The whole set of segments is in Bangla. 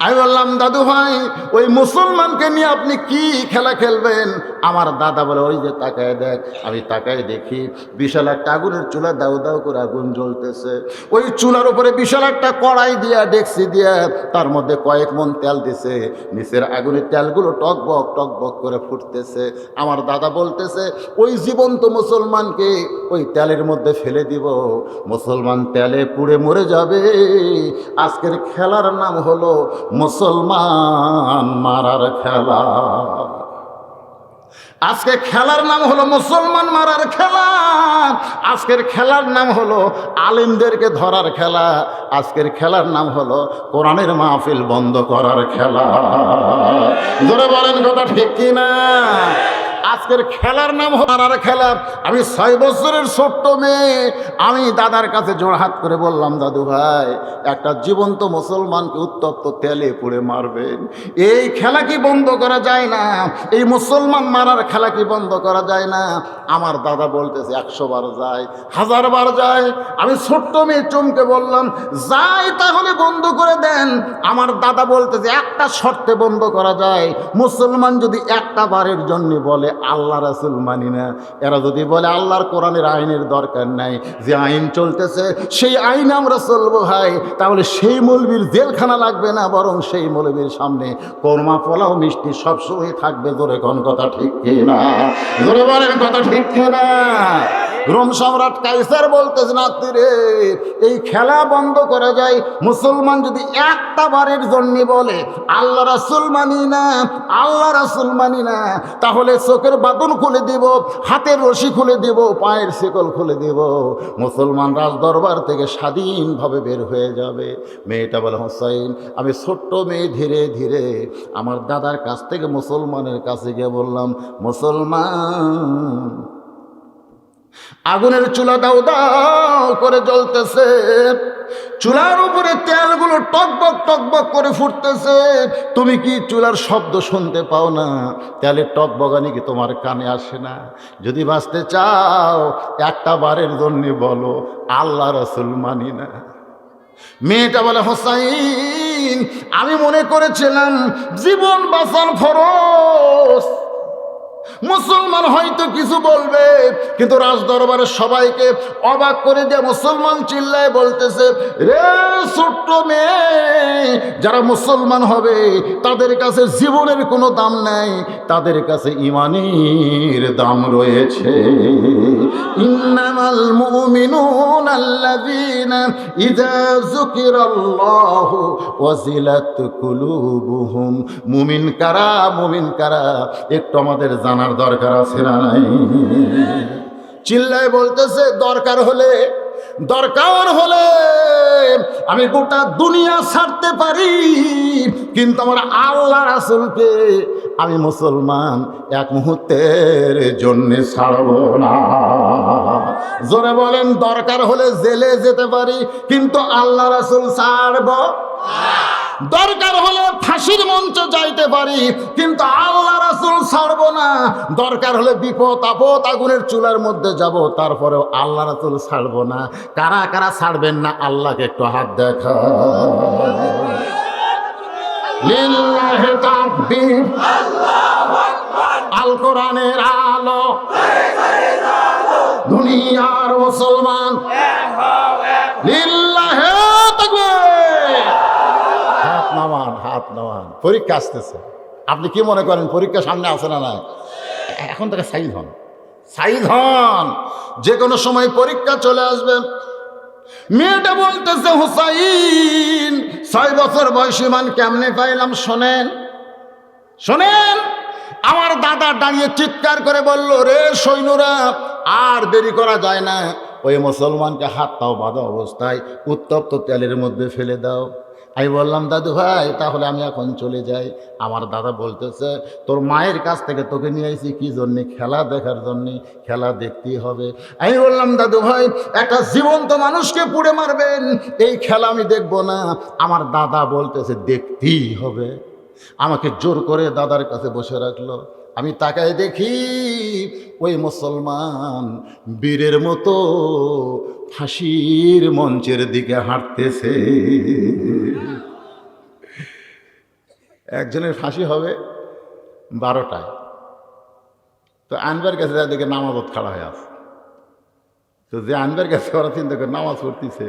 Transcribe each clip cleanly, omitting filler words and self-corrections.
আমি বললাম দাদু ভাই ওই মুসলমানকে নিয়ে আপনি কি খেলা খেলবেন? আমার দাদা বলে ওই যে তাকায় দেখ। আমি তাকায় দেখি বিশাল একটা আগুনের চুলা দাউ দাউ করে আগুন জ্বলতেছে। ওই চুলার উপরে বিশাল একটা কড়াই দিয়া ডেকসি দিয়া তার মধ্যে কয়েক মন তেল দিছে, নিচের আগুনের তেলগুলো টকবক করে ফুটতেছে। আমার দাদা বলতেছে ওই জীবন্ত মুসলমানকে ওই তেলের মধ্যে ফেলে দিব, মুসলমান তেলে পুড়ে মরে যাবে। আজকের খেলার নাম হলো মুসলমান মারার খেলা। আজকে খেলার নাম হলো মুসলমান মারার খেলা। আজকের খেলার নাম হলো আলেমদেরকে ধরার খেলা। আজকের খেলার নাম হলো কোরআনের মাহফিল বন্ধ করার খেলা। ধরে বলেন কথা ঠিক কিনা? আজকের খেলার নাম মারার খেলা। আমি 6 বছরের ছোট্ট মেয়ে, আমি দাদার কাছে জোড়হাত করে বললাম দাদু ভাই একটা জীবন্ত মুসলমানকে উত্তপ্ত তেলে পুড়ে মারবেন, এই খেলা কি বন্ধ করা যায় না? এই মুসলমান মারার খেলা কি বন্ধ করা যায় না? আমার দাদা বলতেছে 100 বার যায়, 1000 বার যায়। আমি ছোট্ট মেয়ে চমকে বললাম যাই তাহলে বন্ধ করে দেন। আমার দাদা বলতেছে একটা শর্তে বন্ধ করা যায়, মুসলমান যদি একটা বারের জন্য বলে আল্লাহ রাসূল মানি না, এরা যদি বলে আল্লাহর কোরআনের আইনের দরকার নাই, যে আইন চলতেছে সেই আইনে আমরা চলবো ভাই, তাহলে সেই মৌলবীর জেলখানা লাগবে না, বরং সেই মৌলবীর সামনে কোরমা পোলাও মিষ্টি সবসময় থাকবে। জোরে কোন কথা ঠিক কিনা? জোরে বলেন কথা ঠিক কিনা? রোম সম্রাট কাইসার বলতেছে নাতি রে এই খেলা বন্ধ করা যায়, মুসলমান যদি একটা বারের জন্য বলে আল্লাহ রাসূল মানি না, আল্লাহ রাসূল মানি না, তাহলে চোখের বাঁধন খুলে দিব, হাতের রশি খুলে দিব, পায়ের শিকল খুলে দিব, মুসলমান রাজ দরবার থেকে স্বাধীনভাবে বের হয়ে যাবে। মেয়েটা বলে হোসাইন আমি ছোট্ট মেয়ে ধীরে ধীরে আমার দাদার কাছ থেকে মুসলমানের কাছে গিয়ে বললাম মুসলমান আগুনের চুলা দাও দাও করে জ্বলতেছে, চুলার উপরে তেলগুলো টকবক করে ফুটতেছে, তুমি কি চুলার শব্দ শুনতে পাও না? তেলের টকবগানি কি তোমার কানে আসে না? যদি বাঁচতে চাও একটা বারের জন্য বলো আল্লাহ রাসূল মানি না। মেয়েটা বলে হোসাইন আমি মনে করেছিলাম জীবন বাঁচার ফরজ, মুসলমান হয়তো কিছু বলবে, কিন্তু রাজ দরবারে সবাইকে অবাক করে দিয়ে মুসলমান চিল্লায় বলতেছে রে ছোট্ট মেয়ে, যারা মুসলমান হবে তাদের কাছে জীবনের কোনো দাম নাই, তাদের কাছে ঈমানের দাম রয়েছে। ইন্নামাল মুমিনুনা আল্লাযীনা ইযা যুকিরাল্লাহু ওয়াজিলাত কুলুবুহুম। মুমিন কারা, মুমিন কারা একটু আমাদের জানার দরকার আছে না নাই? চিল্লায় বলতেছে দরকার হলে আমি গোটা দুনিয়া ছাড়তে পারি, কিন্তু আমার আল্লাহ রাসূলকে আমি মুসলমান এক মুহূর্তের জন্য ছাড়ব না। জোরে বলেন দরকার হলে জেলে যেতে পারি, কিন্তু আল্লাহ রাসূল ছাড়ব না। দরকার হলে ফাঁসির মঞ্চে যাইতে পারি, কিন্তু আল্লাহ রাসূল ছাড়ব না। দরকার হলে বিপদ আপদ আগুনের চুলার মধ্যে যাব, তারপরেও আল্লাহ রাসূল ছাড়ব না। কারা কারা ছাড়বেন না আল্লাহকে একটু হাত দেখা। লিল্লাহি তাকবীর, আল্লাহু আকবার। আল কোরআনের আলো, দুনিয়ার মুসলমান লিল্লাহি তাকবীর। হাত নামান। পরীক্ষা আসতেছে, আপনি কি মনে করেন পরীক্ষা সামনে আসে না? না, এখন থেকে সাইজ হন, যে কোনো সময় পরীক্ষা চলে আসবে। মেয়েটা বলতেছে হুসাইন 6 বছর বয়সী মান কেমনে পাইলাম? শোনেন আমার দাদা দাঁড়িয়ে চিৎকার করে বলল রে সৈন্যরা আর দেরি করা যায় না, ওই মুসলমানকে হাত পাও বাঁধা অবস্থায় উত্তপ্ত তেলের মধ্যে ফেলে দাও। আমি বললাম দাদু ভাই তাহলে আমি এখন চলে যাই। আমার দাদা বলতেছে তোর মায়ের কাছ থেকে তোকে নিয়ে আইছি কি জন্যে? খেলা দেখার জন্যে, খেলা দেখতেই হবে। আমি বললাম দাদু ভাই একটা জীবন্ত মানুষকে পুড়ে মারবেন, এই খেলা আমি দেখব না। আমার দাদা বলতেছে দেখতেই হবে। আমাকে জোর করে দাদার কাছে বসে রাখলো। আমি তাকায় দেখি ওই মুসলমান বীরের মতো ফাঁসির মঞ্চের দিকে হাঁটতেছে। একজনের ফাঁসি হবে 12টায়, তো আনবার কাছে যাদেরকে নামাজত খাড়া হয়ে আছে, তো যে আনবার কাছে ওরা চিন্তা করে নামাজ পড়তেছে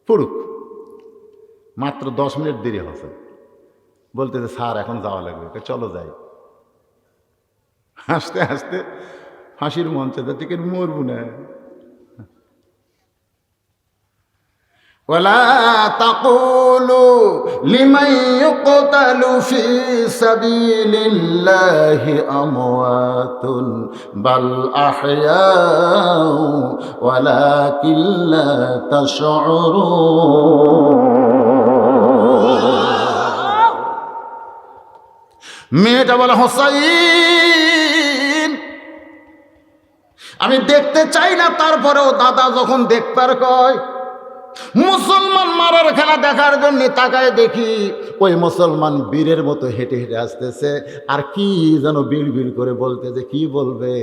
পড়ুক, মাত্র 10 মিনিট দেরি হচ্ছে, বলতেছে স্যার এখন যাওয়া লাগবে, চলো যাই। হাসতে হাসতে ফাঁসির মঞ্চে যাতে মরবো না। ولا تقولوا لمن يقتل في سبيل الله أموات بل أحياء ولكن لا تشعرون। মেয়েটা বলে হোসাইন আমি দেখতে চাই না, তারপরেও দাদা যখন দেখবার কয় মুসলমান মারার খেলা দেখার জন্য তাকায় দেখি ওই মুসলমান বীরের মতো হেঁটে হেঁটে আসতেছে, আর কি যেন বিড় বিড় করে বলতেছে। কি বলবে?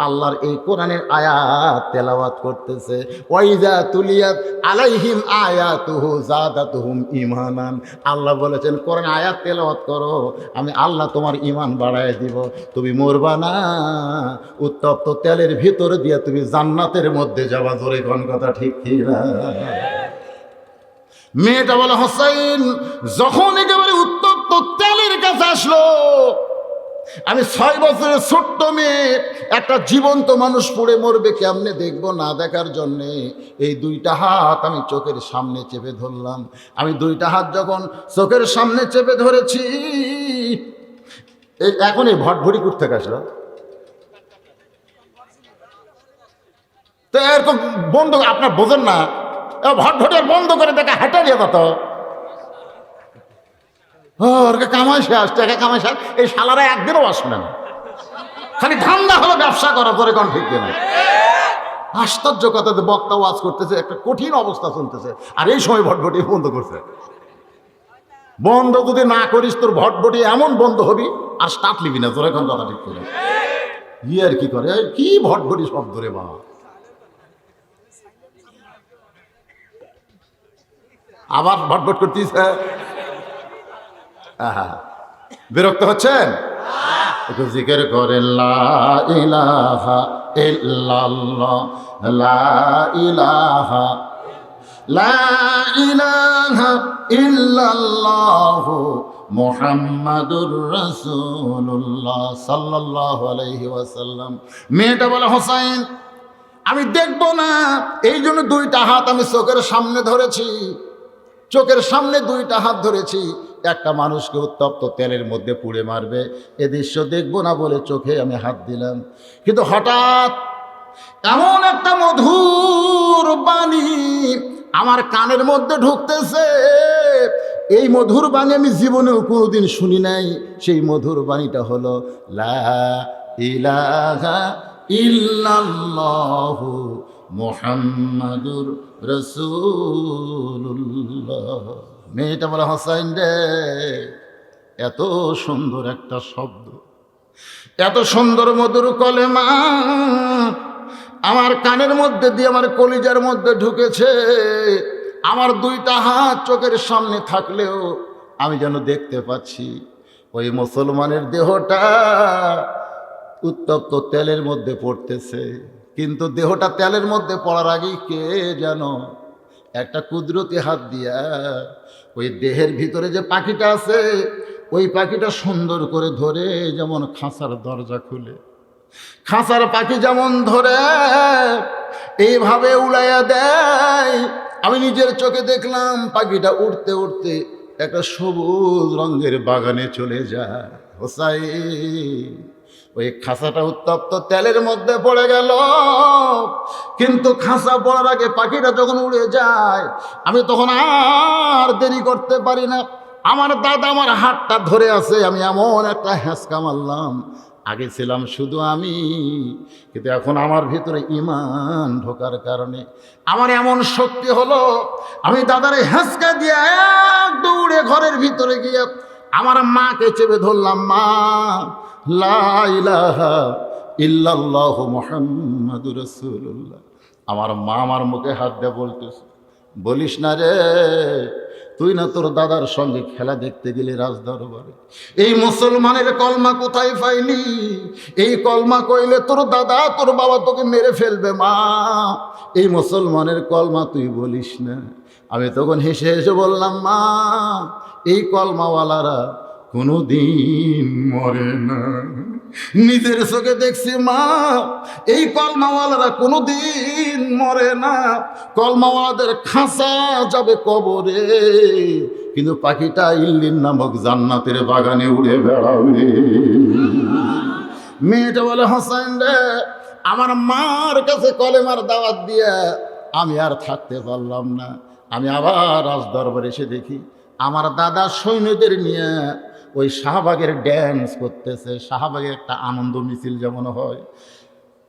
আল্লাহর এই কোরআনের আয়াত তেলাওয়াত করতেছে। ওয়াইজা তুলিয়াত আলাইহিম আয়াতুহু যাদাতুহুম ঈমানান। আল্লাহ বলেছেন কোরআন আয়াত তেলাওয়াত করো, আমি আল্লাহ তোমার ঈমান বাড়ায় দিব, তুমি মরবা না, উত্তপ্ত তেলের ভিতর দিয়ে তুমি জান্নাতের মধ্যে যাবা। জোরে কোন কথা ঠিক কি না? মেয়েটা বলে হোসাইন যখন একেবারে উত্তপ্ত তেলের কাছে আসলো, আমি 6 বছরের ছোট্ট মেয়ে, একটা জীবন্ত মানুষ পড়ে মরবে কেমনে দেখবো না দেখার জন্যে এই 2টা হাত আমি চোখের সামনে চেপে ধরলাম। আমি 2টা হাত যখন চোখের সামনে চেপে ধরেছি, এখন এই ভটভটি করতে আসলো, তো এরকম বন্ধ আপনার বোঝেন না, ভটভটের বন্ধ করে দেখে হেঁটে দিয়ে যেত। ওরকে কামাই শেষ, টাকা কামাই শেষ, এই শালারা একদিনও আসবে না, খালি ধান্দা হলো ব্যবসা করা। তোরে কোন ঠিক কিনা? আশ্চর্য কথা, বক্তা ওয়াজ করতেছে, একটা কঠিন অবস্থা চলতেছে, আর এই সময় ভটভটি বন্ধ করছে। বন্ধ যদি না করিস তোর ভটভটি এমন বন্ধ হবি আর স্টার্ট লিবি না। তোরে কোন কথা ঠিক কিনা? ই আর কি করে, কি ভটভটি শব্দ রে বাবা। আবার ভটভট করতেছে, বিরক্ত হচ্ছেন? একটু জিকির করেন লা ইলাহা ইল্লাল্লাহ, লা ইলাহা, লা ইলাহা ইল্লাল্লাহ মুহাম্মাদুর রাসূলুল্লাহ সাল্লাল্লাহু আলাইহি ওয়াসাল্লাম। মেয়েটা বলে হোসাইন আমি দেখবো না, এই জন্য 2টা হাত আমি চোখের সামনে ধরেছি, চোখের সামনে 2টা হাত ধরেছি। একটা মানুষকে উত্তপ্ত তেলের মধ্যে পুড়ে মারবে, এ দৃশ্য দেখবো না বলে চোখে আমি হাত দিলাম। কিন্তু হঠাৎ এমন একটা মধুর বাণী আমার কানের মধ্যে ঢুকতেছে, এই মধুর বাণী আমি জীবনেও কোনোদিন শুনি নাই। সেই মধুর বাণীটা হলো লা ইলাহা ইল্লাল্লাহু মুহাম্মাদুর রাসূলুল্লাহ। মেয়েটা বলে হোসাইন রে, এত সুন্দর একটা শব্দ, এত সুন্দর মধুর কলেমা আমার কানের মধ্যে দিয়ে আমার কলিজার মধ্যে ঢুকেছে। আমার 2টা হাত চোখের সামনে থাকলেও আমি যেন দেখতে পাচ্ছি ওই মুসলমানের দেহটা উত্তপ্ত তেলের মধ্যে পড়তেছে। কিন্তু দেহটা তেলের মধ্যে পড়ার আগেই কে যেন একটা কুদরতি হাত দিয়া ওই দেহের ভিতরে যে পাখিটা আছে, ওই পাখিটা সুন্দর করে ধরে, যেমন খাঁচার দরজা খুলে খাঁচার পাখি যেমন ধরে এইভাবে উড়াইয়া দেয়। আমি নিজের চোখে দেখলাম পাখিটা উড়তে উড়তে একটা সবুজ রঙের বাগানে চলে যায়। হোসাইন ওই খাঁচাটা উত্তপ্ত তেলের মধ্যে পড়ে গেল, কিন্তু খাঁচা পড়ার আগে পাখিটা যখন উড়ে যায়, আমি তখন আর দেরি করতে পারি না। আমার দাদা আমার হাতটা ধরে আছে, আমি এমন একটা হ্যাঁচকা মারলাম। আগে ছিলাম শুধু আমি, কিন্তু এখন আমার ভিতরে ঈমান ঢোকার কারণে আমার এমন শক্তি হলো, আমি দাদারে হ্যাঁচকা দিয়ে এক দৌড়ে ঘরের ভিতরে গিয়ে আমার মাকে চেপে ধরলাম। মা, লা ইলাহা ইল্লাল্লাহু মুহাম্মাদুর রাসূলুল্লাহ। আমার মা আমার মুখে হাত দিয়ে বলতেছে, বলিস না রে, তুই না তোর দাদার সঙ্গে খেলা দেখতে গেলি রাজদরবারে। এই মুসলমানের কলমা কোথায় পাইলি? এই কলমা কইলে তোর দাদা তোর বাবা তোকে মেরে ফেলবে মা। এই মুসলমানের কলমা তুই বলিস না। আমি তখন হেসে হেসে বললাম, মা, এই কলমাওয়ালারা কোনো দিন মরে না। নিজের চোখে দেখছি মা, এই কলমাওয়ালারা কোনো দিন মরে না। কলমাওয়ালাদের খাঁচা যাবে কবরে, কিন্তু পাখিটা ইল্লিন নামক জান্নাতের বাগানে উড়ে বেড়াবে। মেয়েটা বলে, হোসেন রে, আমার মার কাছে কলেমার দাওয়াত দিয়ে আমি আর থাকতে পারলাম না। আমি আবার রাজদরবারে এসে দেখি আমার দাদা সৈন্যদের নিয়ে ওই শাহবাগের ড্যান্স করতেছে। শাহবাগে একটা আনন্দ মিছিল যেমন হয়,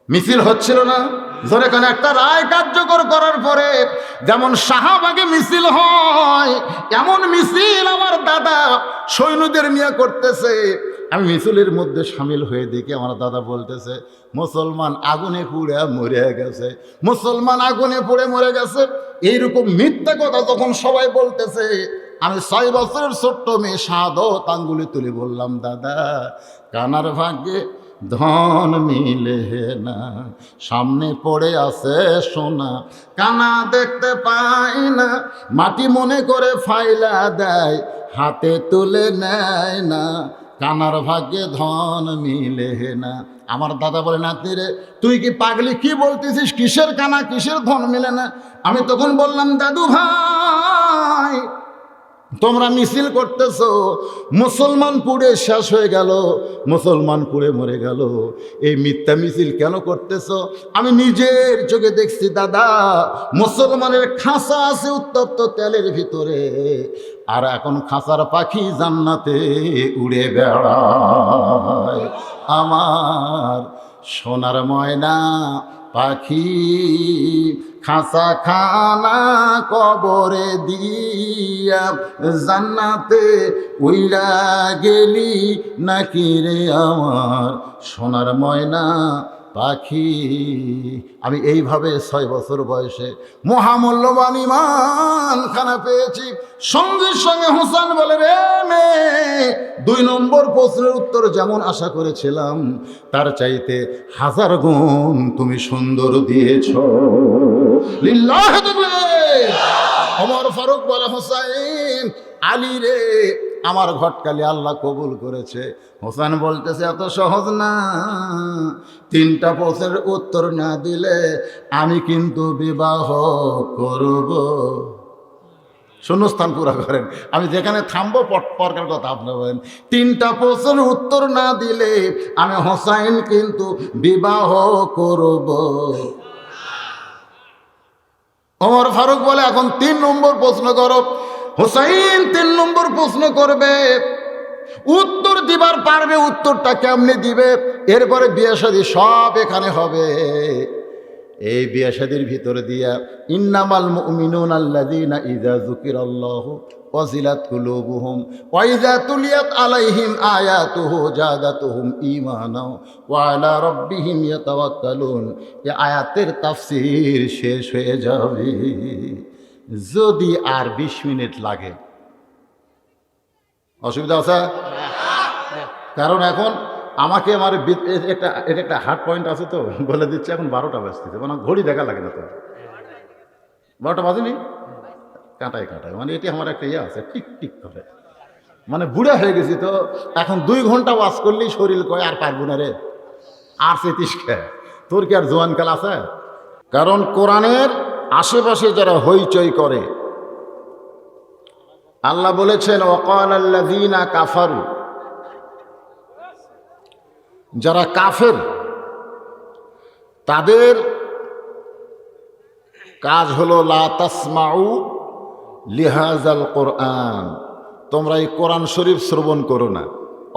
মিছিল হচ্ছিল না? ধরে কেন একটা রায় কার্যকর করার পরে যেমন শাহবাগে মিছিল হয়, এমন মিছিল আমার দাদা সৈন্যদের নিয়ে করতেছে। আমি মিছিলের মধ্যে সামিল হয়ে দেখি আমার দাদা বলতেছে, মুসলমান আগুনে পুড়ে মরে গেছে, মুসলমান আগুনে পুড়ে মরে গেছে। এইরকম মিথ্যা কথা যখন সবাই বলতেছে, আমি 6 বছরের ছোট্ট মেয়ে শাহাদত আঙ্গুলি তুলে বললাম, দাদা, কানার ভাগ্যে ধন মিলে না, সামনে পড়ে আছে সোনা, কানা দেখতে পাই না, মাটি মনে করে ফাইলা দেয়, হাতে তুলে নেয় না, কানার ভাগ্যে ধন মিলে না। আমার দাদা বলে, নাতি রে, তুই কি পাগলি? কি বলতেছিস? কিসের কানা, কিসের ধন মিলে না? আমি তখন বললাম, দাদু ভাই, তোমরা মিছিল করতেছ, মুসলমান পুড়ে শেষ হয়ে গেল, মুসলমান পুড়ে মরে গেল, এই মিথ্যা মিছিল কেন করতেছ? আমি নিজের চোখে দেখছি দাদা, মুসলমানের খাঁচা আছে উত্তপ্ত তেলের ভিতরে, আর এখন খাঁচার পাখি জান্নাতে উড়ে বেড়ায়। আমার সোনার ময়না পাখি খাঁচা খানা কবরে দিয়া জান্নাতে উইড়া গেলি নাকি রে আমার সোনার ময়না পাখি। আমি এইভাবে 6 বছর বয়সে মহামূল্যবান ঈমান খানা পেয়েছি। সঙ্গে সঙ্গে হোসেন বলে, রে মেয়ে, 2 নম্বর প্রশ্নের উত্তর যেমন আশা করেছিলাম তার চাইতে 1000 গুণ তুমি সুন্দর দিয়েছ। লিল্লাহ ওমর ফারুক বলে, হোসেন, আলী রে, আমার ঘটকালি আল্লাহ কবুল করেছে। হোসেন বলতেছে, এত সহজ না, 3টা প্রশ্নের উত্তর না দিলে আমি কিন্তু বিবাহ করব। শূন্যস্থান পুরা করেন, আমি যেখানে থামবো পরকার কথা আপনার বলেন। 3টা প্রশ্নের উত্তর না দিলে আমি হোসেন কিন্তু বিবাহ করব। ওমর ফারুক বলে, এখন 3 নম্বর প্রশ্ন করো। হোসেন 3 নম্বর প্রশ্ন করবে, উত্তর দিবার পারবে, উত্তরটা কেমনে দিবে? এরপরে বিয়ে শাদী সব এখানে হবে। এই বিয়ে শাদীর ভিতরে দিয়া, ইন্নামাল মুমিনুনা আল্লাযীনা ইযা যুকিরাল্লাহু ওয়াজিলাত কুলুবুহুম ওয়া ইযা তুলিয়াত আলাইহিম আয়াতুহু জাদাতুহুম ঈমানা ওয়া আলা রাব্বিহিম ইয়াতাওয়াক্কালুন। এই আয়াতের তাফসীর শেষ হয়ে যাবে যদি আর 20 মিনিট লাগে। অসুবিধা আছে? কারণ এখন আমাকে আমার এটা একটা হার্ড পয়েন্ট আছে, তো বলে দিচ্ছে এখন 12টা বাজতেছে, মানে ঘড়ি দেখা লাগে না, তো 12টা বাজেনি, কাঁটায় কাঁটায়, মানে এটি আমার একটা ইয়ে আছে, টিক টিক করে, মানে বুড়া হয়ে গেছি তো। এখন 2 ঘন্টা ওয়াজ করলেই শরীর কয় আর পারবো না রে, আর 33 খায়, তোর কি আর জোয়ানকাল আছে? কারণ কোরআনের আশেপাশে যারা হইচই করে, আল্লাহ বলেছেন, ওয়াকালাল্লাযীনা কাফারু, যারা কাফের তাদের কাজ হলো, লা তাসমাউ লিহাযাল কোরআন, তোমরা এই কোরআন শরীফ শ্রবণ করো না,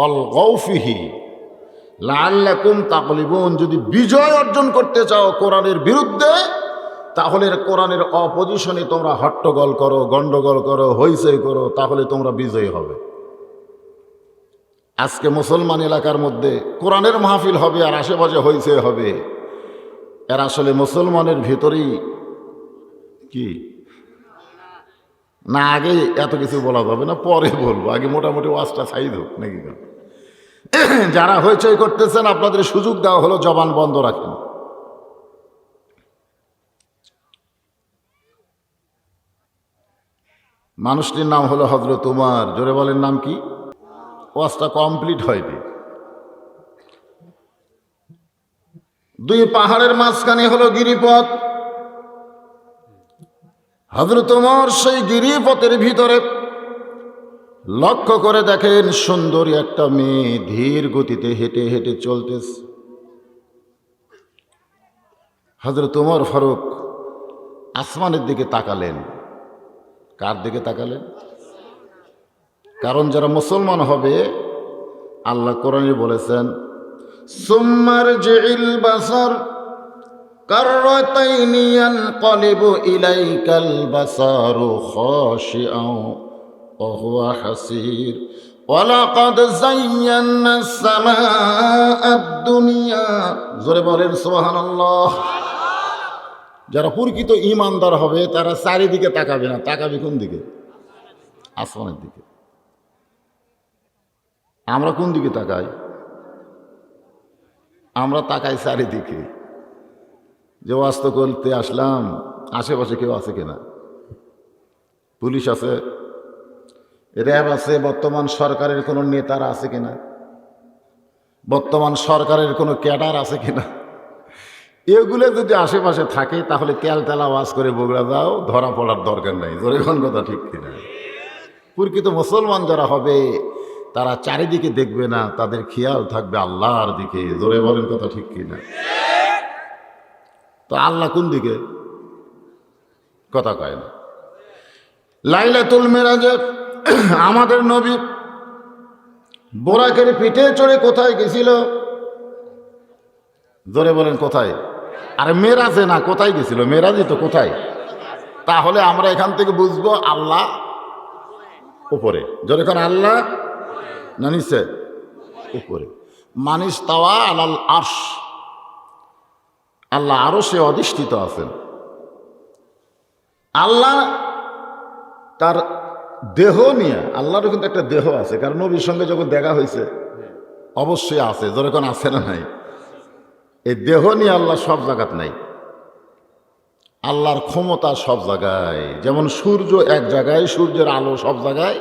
অলগাউ ফিহি লাআল্লাকুম তাগলিবুন, যদি বিজয় অর্জন করতে চাও কোরআনের বিরুদ্ধে, তাহলে কোরআনের অপোজিশনে তোমরা হট্টগোল করো, গন্ডগোল করো, হইচই করো, তাহলে তোমরা বিজয়ী হবে। আজকে মুসলমান এলাকার মধ্যে কোরআনের মাহফিল হবে আর আশেপাশে হইচই হবে, এর আসলে মুসলমানের ভিতরেই কি না আগে এত কিছু বলা যাবে না, পরে বলবো, আগে মোটামুটি ওয়াজটা সাইড হোক নাকি। যারা হইচই করতেছেন আপনাদের সুযোগ দেওয়া হলো, জবান বন্ধ রাখেন। মানুষটির নাম হলো হযরত উমর। জোরে বলেন নাম কি? ওয়াজটা কমপ্লিট হয়নি। দুই পাহাড়ের মাঝখানে হলো গিরিপথ। হযরত উমর সেই গিরিপথের ভিতরে লক্ষ্য করে দেখেন সুন্দরী একটা মেয়ে ধীর গতিতে হেঁটে হেঁটে চলতেছে। হযরত উমর ফারুক আসমানের দিকে তাকালেন। কার দিকে তাকালেন? কারণ যারা মুসলমান হবে, আল্লাহ কোরআনে বলেছেন সুম্মারজিল বাসার কাররাতাইনি ইয়ানকালিবু ইলাইকাল বাসারু খাশিআন ওয়া হুয়া হাসির ওয়া লাকাদ যায়্যানাস সামাআদ দুনিয়া। জোরে বলেন সুবহানাল্লাহ। যারা প্রকৃত ঈমানদার হবে তারা চারিদিকে তাকাবে না, তাকাবে কোন দিকে? আসমানের দিকে। আমরা কোন দিকে তাকাই? আমরা তাকাই চারিদিকে। যে ওয়াস্ত করতে আসলাম, আশেপাশে কেউ আছে কিনা? পুলিশ আছে, র্যাব আছে, বর্তমান সরকারের কোনো নেতারা আছে কিনা, বর্তমান সরকারের কোনো ক্যাডার আছে কিনা। এগুলো যদি আশেপাশে থাকে তাহলে তেলতেলা ওয়াজ করে বগুড়া যাও, ধরা পড়ার দরকার নাই। জোরে কোন কথা ঠিক কিনা? প্রকৃত মুসলমান যারা হবে তারা চারিদিকে দেখবে না, তাদের খেয়াল থাকবে আল্লাহর দিকে। জোরে বলেন কথা ঠিক কিনা? তো আল্লাহ কোন দিকে? কথা কয় না। লাইলাতুল মেরাজে আমাদের নবী বোরাকের পিঠে চড়ে কোথায় গেছিল? জোরে বলেন কোথায়? আরে মেরাজে না, কোথায় গেছিল? মেরাজই তো কোথায়? তাহলে আমরা এখান থেকে বুঝবো আল্লাহ উপরে। জোরে কোন আল্লাহ না নিচে? উপরে। মানিস তাওয়া আলাল আরশ, আল্লাহ আরশে অধিষ্ঠিত আছেন। আল্লাহ তার দেহ নিয়ে, আল্লাহরও কিন্তু একটা দেহ আছে, কারণ নবীর সঙ্গে যখন দেখা হয়েছে অবশ্যই আছে। যখন আছে না নাই? এই দেহ নিয়ে আল্লাহ সব জায়গাত নাই। আল্লাহর ক্ষমতা সব জায়গায়। যেমন সূর্য এক জায়গায়, সূর্যের আলো সব জায়গায়।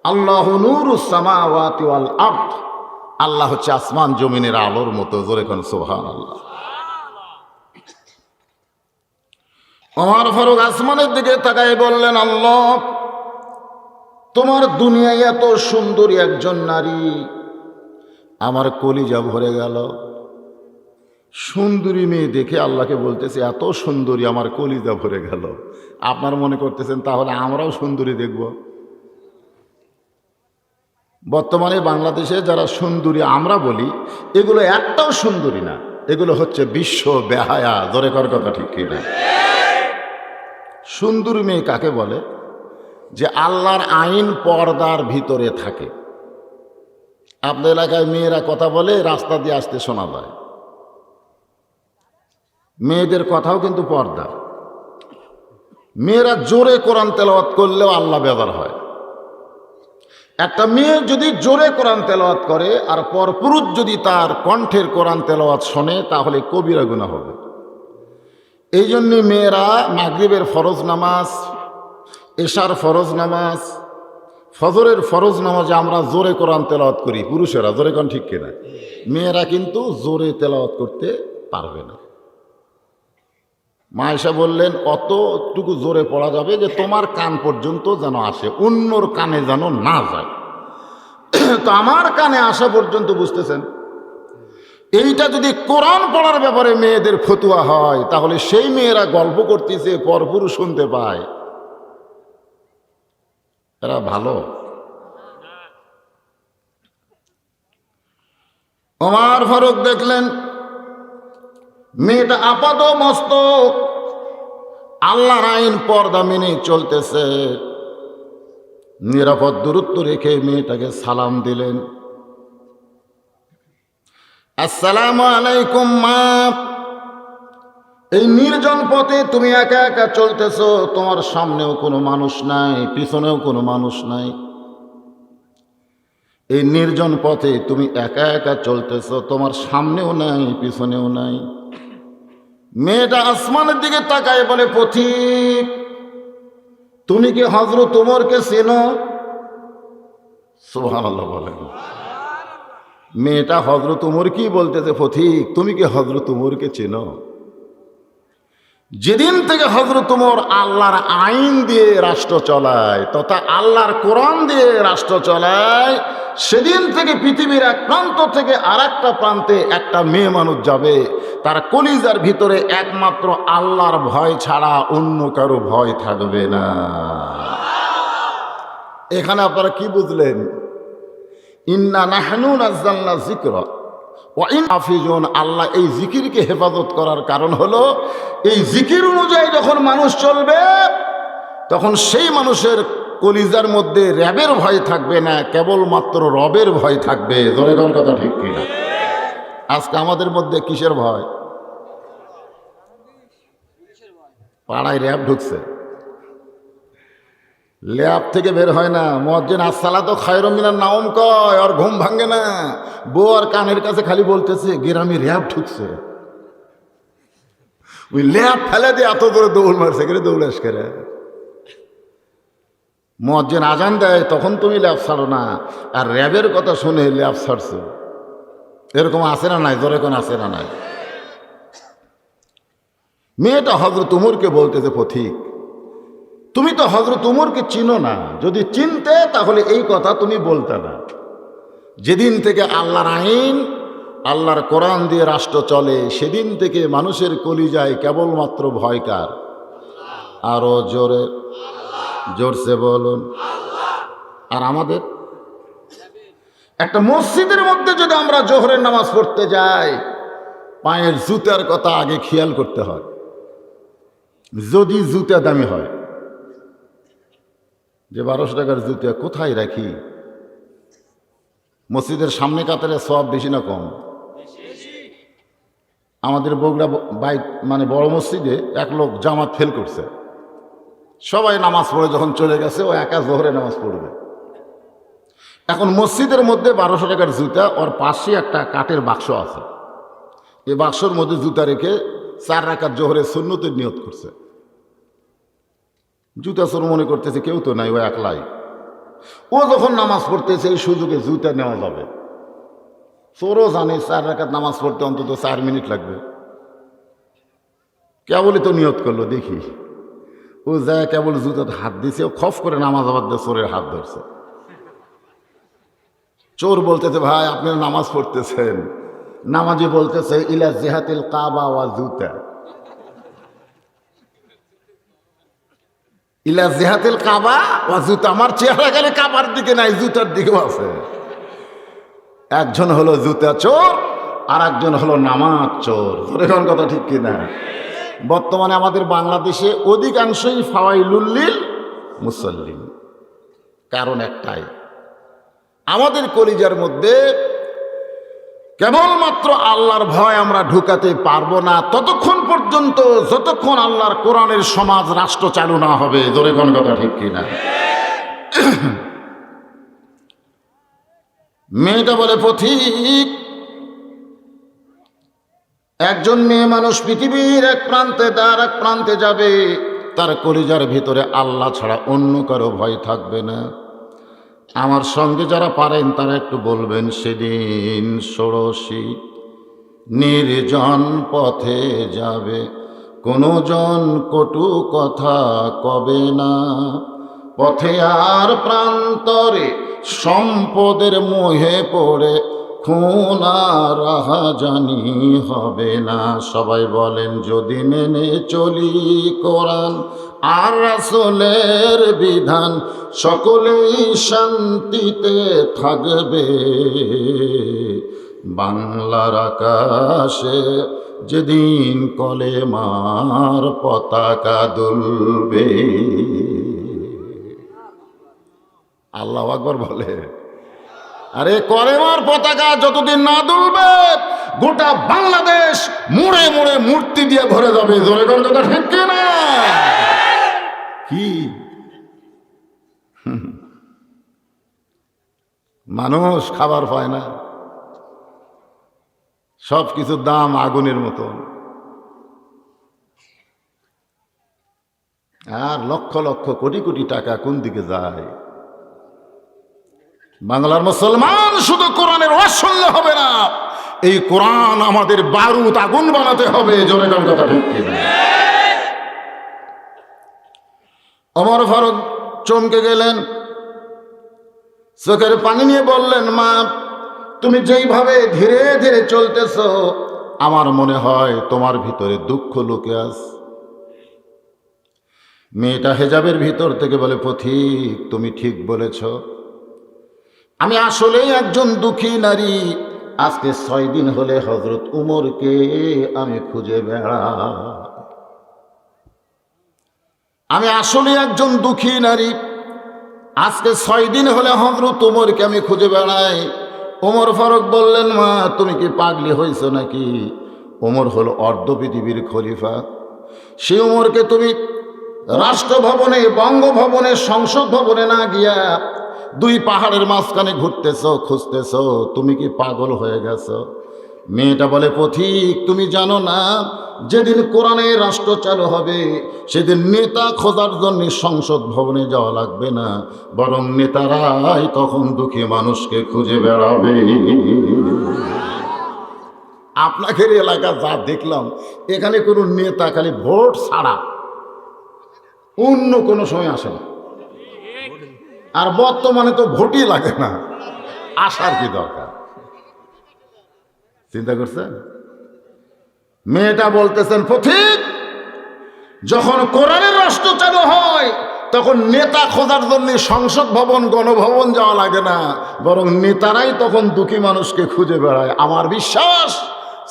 আল্লাহু নূরুস সামাওয়াতি ওয়াল আরদ, আল্লাহ হচ্ছে আসমান জমিনের আলোর মতো। জোরে কোন সুবহানাল্লাহ। ওমর ফারুক আসমানের দিকে তাকায় বললেন, আল্লাহ, তোমার দুনিয়ায় এত সুন্দরী একজন নারী, আমার কলিজা ভরে গেল। সুন্দরী মেয়ে দেখে আল্লাহকে বলতেছে এত সুন্দরী, আমার কলিজা ভরে গেল। আপনার মনে করতেছেন তাহলে আমরাও সুন্দরী দেখব? বর্তমানে বাংলাদেশে যারা সুন্দরী আমরা বলি, এগুলো একটাও সুন্দরী না, এগুলো হচ্ছে বিশ্ব বেহায়া। জোরে কর কথা ঠিক কিনা? সুন্দরী মেয়ে কাকে বলে? যে আল্লাহর আইন পর্দার ভিতরে থাকে। আপনার এলাকায় মেয়েরা কথা বলে, রাস্তা দিয়ে আসতে শোনা যায়। মেয়েদের কথাও কিন্তু পর্দা। মেয়েরা জোরে কোরআন তেলাওয়াত করলেও আল্লাহ বেজার হয়। একটা মেয়ে যদি জোরে কোরআন তেলাওয়াত করে আর পরপুরুষ যদি তার কণ্ঠের কোরআন তেলাওয়াত শোনে, তাহলে কবিরা গুনাহ হবে। এই জন্যে মেয়েরা মাগরিবের ফরজ নামাজ, এশার ফরজ নামাজ, ফজরের ফরজ নামাজে আমরা জোরে কোরআন তেলাওয়াত করি পুরুষেরা। জোরে কোন ঠিক কিনা? মেয়েরা কিন্তু জোরে তেলাওয়াত করতে পারবে না। মা আয়েশা বললেন, অতটুকু জোরে পড়া যাবে যে তোমার কান পর্যন্ত যেন আসে, অন্যর কানে যেন না যায়। তো আমার কানে আসা পর্যন্ত, বুঝতেছেন? এইটা যদি কোরআন পড়ার ব্যাপারে মেয়েদের ফতুয়া হয়, তাহলে সেই মেয়েরা গল্প করতেছে, পরপুরুষ শুনতে পায়, এরা ভালো? ওমর ফারুক দেখলেন মেয়েটা আপাত মস্তক আল্লাহর আইন পর্দা মেনে চলতেছে। নিরাপদ দূরত্ব রেখে মেয়েটাকে সালাম দিলেন, আসসালামু আলাইকুম মা। এই নির্জন পথে তুমি একা একা চলতেছো, তোমার সামনেও কোনো মানুষ নাই, পিছনেও কোনো মানুষ নাই। এই নির্জন পথে তুমি একা একা চলতেছো, তোমার সামনেও নাই, পিছনেও নাই। মেয়েটা আসমানের দিকে তাকায় বলে, পথিক তুমি কি হযরত ওমরকে চেনো? সুবহানাল্লাহ বলেন। মেয়েটা হযরত ওমর কি বলতেছে, পথিক তুমি কি হযরত ওমরকে চেনো? যেদিন থেকে হযরত ওমর আল্লাহর আইন দিয়ে রাষ্ট্র চলায় তথা আল্লাহর কোরআন দিয়ে রাষ্ট্র চলায়, সেদিন থেকে পৃথিবীর এক প্রান্ত থেকে আর একটা প্রান্তে একটা মেয়ে মানুষ যাবে, তার কলিজার ভিতরে একমাত্র আল্লাহর ভয় ছাড়া অন্য কারো ভয় থাকবে না। এখানে আপনারা কি বুঝলেন? ইন্না নাহনু নাযালনা যিকরা ওয়া ইন্না হাফিজুন। আল্লাহ এই জিকিরকে হেফাজত করার কারণ হলো, এই জিকির অনুযায়ী যখন মানুষ চলবে তখন সেই মানুষের কলিজার মধ্যে র্যাবের ভয় থাকবে না, কেবলমাত্র রবের ভয় থাকবে। জোরে কোন কথা ঠিক কিনা? আজকে আমাদের মধ্যে কিসের ভয়? পাড়ায় র্যাব ঢুকছে, ল্যাব থেকে বের হয় না। মুয়াজ্জিন আসসালাতু খায়রুম মিনান নাওম কয়, আর ঘুম ভাঙে না। বউ আর কানের কাছে খালি বলতেছে, গ্রামে র্যাব ঢুকছে। ওই ল্যাব ফেলে দিয়ে এত দূরে দৌড় মারছে, করে দৌড়াস করে। মুয়াজ্জিন আজান দেয়, তখন তুমি ল্যাব ছাড়ো না, আর র্যাবের কথা শুনে ল্যাব ছাড়ছো। এরকম আছে না নাই? জোরে কোন আছে না নাই? মেয়েটা হযরত ওমরকে বলতেছে, পথিক তুমি তো হযরত ওমরকে চিনো না, যদি চিনতে তাহলে এই কথা তুমি বলতে না। যেদিন থেকে আল্লাহর আইন আল্লাহর কোরআন দিয়ে রাষ্ট্র চলে, সেদিন থেকে মানুষের কলিজায় কেবলমাত্র ভয় কার? আরো জোরে জোরসে বলুন। আর আমাদের একটা মসজিদের মধ্যে যদি আমরা জোহরের নামাজ পড়তে যাই, পায়ের জুতার কথা আগে খেয়াল করতে হয়। যদি জুতা দামি হয়, যে 1200 টাকার জুতা কোথায় রাখি? মসজিদের সামনে কাতারে সওয়াব বেশি না কম? আমাদের বগুড়া মানে বড় মসজিদে এক লোক জামাত ফেল করছে, সবাই নামাজ পড়ে যখন চলে গেছে, ও একা জোহরে নামাজ পড়বে। এখন মসজিদের মধ্যে 1200 টাকার জুতা, ওর পাশে একটা কাঠের বাক্স আছে, এই বাক্সর মধ্যে জুতা রেখে 4 রাকাত জোহরে সুন্নতের নিয়ত করছে। জুতা চোর মনে করতেছে কেউ তো নাই, ও একলাই। ও যখন নামাজ পড়তেছে এই সুযোগে জুতা নেওয়া যাবে। চোরও জানে 4 রাকাত নামাজ পড়তে অন্তত 4 মিনিট লাগবে। কেবলই তো নিয়ত করলো, দেখি ও যায় কেবল জুতাতে হাত দিছে, ও খফ করে নামাজ আবার দিয়ে চোরের হাত ধরছে। চোর বলতেছে, ভাই আপনি নামাজ পড়তেছেন? নামাজি বলতেছে, ইলা জিহাতিল কাবা ওয়া জুতা, ইলা জিহাতিল কাবা ওয়া জুতা। আমার চেহারা গেলে কাবার দিকে নাই, জুতার দিকেও আছে। একজন হলো জুতা চোর, আর একজন হলো নামাজ চোর। এখন কথা ঠিক কিনা? বর্তমানে আমাদের বাংলাদেশে অধিকাংশই ফাওয়াইলুল লিল মুসাল্লিন। কারণ একটাই, আমাদের কলিজার মধ্যে কেবলমাত্র আল্লাহর ভয় আমরা ঢুকাতে পারবো না ততক্ষণ পর্যন্ত, যতক্ষণ আল্লাহর কোরআনের সমাজ রাষ্ট্র চালু না হবে। জোরে কোন কথা ঠিক কিনা? মেয়েটা বলে, পথিক একজন মেয়ে মানুষ পৃথিবীর এক প্রান্তে তার এক প্রান্তে যাবে, তার কলিজার ভিতরে আল্লাহ ছাড়া অন্য কারো ভয় থাকবে না। আমার সঙ্গে যারা পারেন তারা একটু বলবেন, সেদিন ষোড়শী নির্জন পথে যাবে, কোনো জন কটু কথা কবে না, পথে আর প্রান্তরে সম্পদের মোহে পড়ে খুন আর রাহাজানি হবে না। সবাই বলেন, যদি মেনে চলি কোরআন আর রাসূলের বিধান, সকলেই শান্তিতে থাকবে। বাংলার আকাশে যেদিন কলেমার পতাকা দুলবে। আল্লাহু আকবার বলে। আরে কলেমার পতাকা যতদিন না দুলবে, গোটা বাংলাদেশ মোড়ে মোড়ে মূর্তি দিয়ে ভরে যাবে। জোরে কোন কথা ঠিক কিনা? কি মানুষ খাবার পায় না, সব কিছুর দাম আগুনের মতন, আর লক্ষ লক্ষ কোটি কোটি টাকা কোন দিকে যায়? বাংলার মুসলমান শুধু কোরআনের ওয়াজ শুনলে হবে না, এই কোরআন আমাদের বারুদ আগুন বানাতে হবে। জোরে কোন কথা ঠিক কিনা? ওমর ফারুক চমকে গেলেন, চোখের পানি নিয়ে বললেন, মা তুমি যেইভাবে ধীরে ধীরে চলতেছ আমার মনে হয় তোমার ভিতরে দুঃখ লুকে আছে। মেয়েটা হেজাবের ভিতর থেকে বলে, পথিক তুমি ঠিক বলেছ, আমি আসলেই একজন দুঃখী নারী। আজকে 6 দিন হলে হযরত উমরকে আমি খুঁজে বেড়াই। আমি আসলে একজন দুঃখী নারী, আজকে 6 দিন হলে হযরত উমরকে আমি খুঁজে বেড়াই। ওমর ফারুক বললেন, মা তুমি কি পাগলি হয়েছ নাকি? ওমর হলো অর্ধ পৃথিবীর খলিফা, সে ওমরকে তুমি রাষ্ট্রভবনে, বঙ্গভবনে, সংসদ ভবনে না গিয়া 2 পাহাড়ের মাঝখানে ঘুরতেছ, খুঁজতেছ, তুমি কি পাগল হয়ে গেছ? মেয়েটা বলে, পথিক তুমি জানো না, যেদিন কোরআনের রাষ্ট্র চালু হবে সেদিন নেতা খোঁজার জন্য সংসদ ভবনে যাওয়া লাগবে না, বরং নেতারাই তখন দুঃখী মানুষকে খুঁজে বেড়াবে। আপনাদের এলাকা যা দেখলাম, এখানে কোনো নেতা খালি ভোট ছাড়া অন্য কোনো সময় আসে না, আর বর্তমানে তো ভোটই লাগে না, আসার কি দরকার? চিন্তা করছেন? মেয়েটা বলতেছেন, পথিক যখন কোরআনের রাষ্ট্র চালু হয় তখন নেতা খোঁজার জন্য সংসদ ভবন, গণভবন যাওয়া লাগে না, বরং নেতারাই তখন দুঃখী মানুষকে খুঁজে বেড়ায়। আমার বিশ্বাস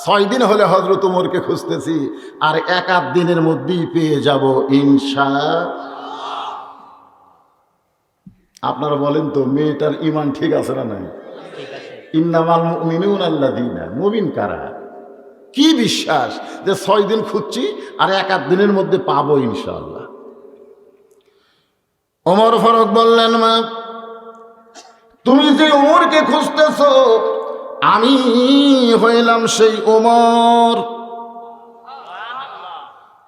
6 দিন হলে হযরত উমরকে খুঁজতেছি, আর 1-8 দিনের মধ্যেই পেয়ে যাব ইনশাআল্লাহ। আপনারা বলেন তো, মেয়েটার ঈমান ঠিক আছে না নাই? ইন্নামাল মুমিনুনা আল্লাযীনা, মুমিন কারা? কি বিশ্বাস যে 6 দিন খুঁজছি আর 1-8 দিনের মধ্যে পাবো ইনশাআল্লাহ। ওমর ফারুক বললেন, মা তুমি যে ওমরকে খুঁজতেছ আমি হইলাম সেই ওমর।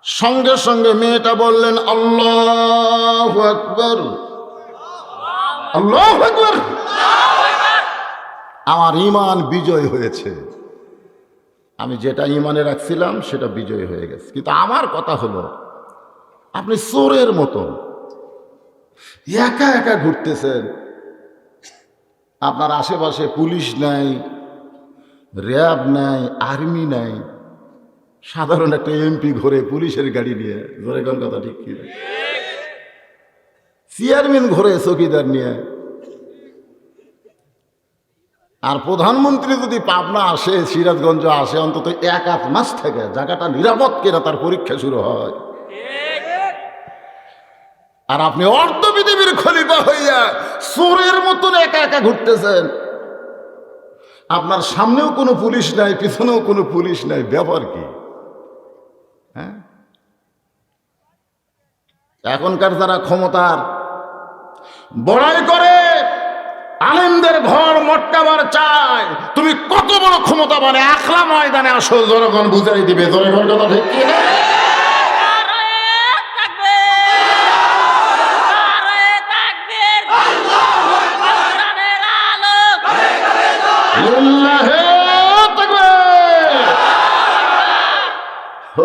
সঙ্গে সঙ্গে মেয়েটা বললেন, আল্লাহু আকবার, আল্লাহু আকবার। আমার ঈমান বিজয় হয়েছে, আমি যেটা ঈমানে রাখছিলাম সেটা বিজয় হয়ে গেছে। কিন্তু আমার কথা হলো, আপনি চোরের মতন একা একা ঘুরতেছেন, আপনার আশেপাশে পুলিশ নাই, র্যাব নাই, আর্মি নাই, সাধারণ একটা এমপি ঘোরে পুলিশের গাড়ি নিয়ে। ধরে কোন কথা ঠিক কি? চেয়ারম্যান ঘোরে চৌকিদার নিয়ে। আর প্রধানমন্ত্রী যদি পাবনা আসে, সিরাজগঞ্জ আসে, অন্তত 1-8 মাস থেকে জায়গাটা নিরাপদ কিনা তার পরীক্ষা শুরু হয়। আর আপনি অর্ধ পৃথিবীর খলিফা হইয়া চোরের মতন একা একা ঘুরতেছেন। আপনার সামনেও কোনো পুলিশ নাই, পিছনেও কোনো পুলিশ নাই, ব্যাপার কি? হ্যাঁ, এখনকার যারা ক্ষমতার বড়াই করে, আলেমদের ঘর মটকাবার চায়, তুমি কত বড় ক্ষমতা, মানে আখলা ময়দানে আসো, জনগণ বুঝাই দিবে। জনগণ কথা ঠিক কি না?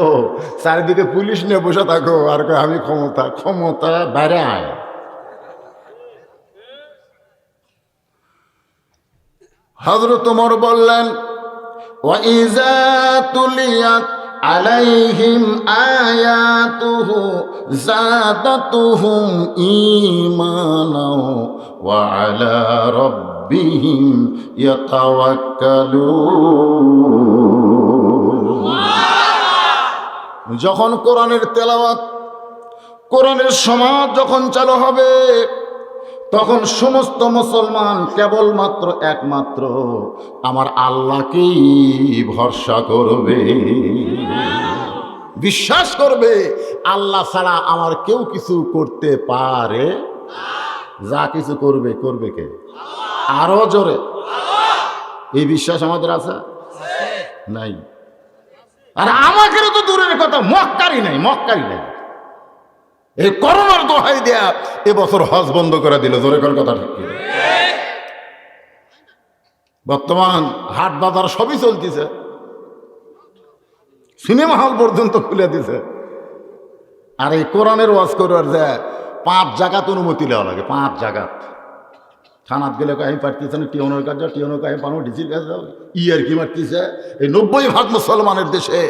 ও চারিদিকে পুলিশ নিয়ে বসে থাকো আর আমি ক্ষমতা, ক্ষমতা বাইরে আয়। হযরত ওমর বললেন, ওয়াইযা তুলিয়াত আলাইহিম আয়াতুহু যাদাতুহুম ঈমানাও ওয়া আলা রাব্বিহিম ইয়াতাওয়াক্কালুন। যখন কোরআনের তেলাওয়াত, কোরআনের সমাজ যখন চালু হবে, তখন সমস্ত মুসলমান কেবলমাত্র একমাত্র আমার আল্লাহকেই ভরসা করবে, বিশ্বাস করবে আল্লাহ ছাড়া আমার কেউ কিছু করতে পারে, যা কিছু করবে করবে কে? আরো জোরে এই বিশ্বাস আমাদের আছে নাই? আর আমাকে তো দূরের কথা, মক্কারই নাই, মক্কারই নাই। এই করোনার দোহাই দেয়া এবছর হজ বন্ধ করে দিল, জোরে করার কথা ঠিক। বর্তমান হাট বাজার সবই চলতেছে, সিনেমা হল পর্যন্ত খুলে দিছে। আর এই কোরআনের ওয়াজ করার যে 5 জায়গাত অনুমতি নেওয়া লাগে, 5 জায়গাত। থানাত গেলে আমি পারতেছে না, টিউনের কাজ যাও, টিউনের কাছে পানো, ডিসির কাছে যাও, আর কি মারতেছে। এই 90% মুসলমানের দেশে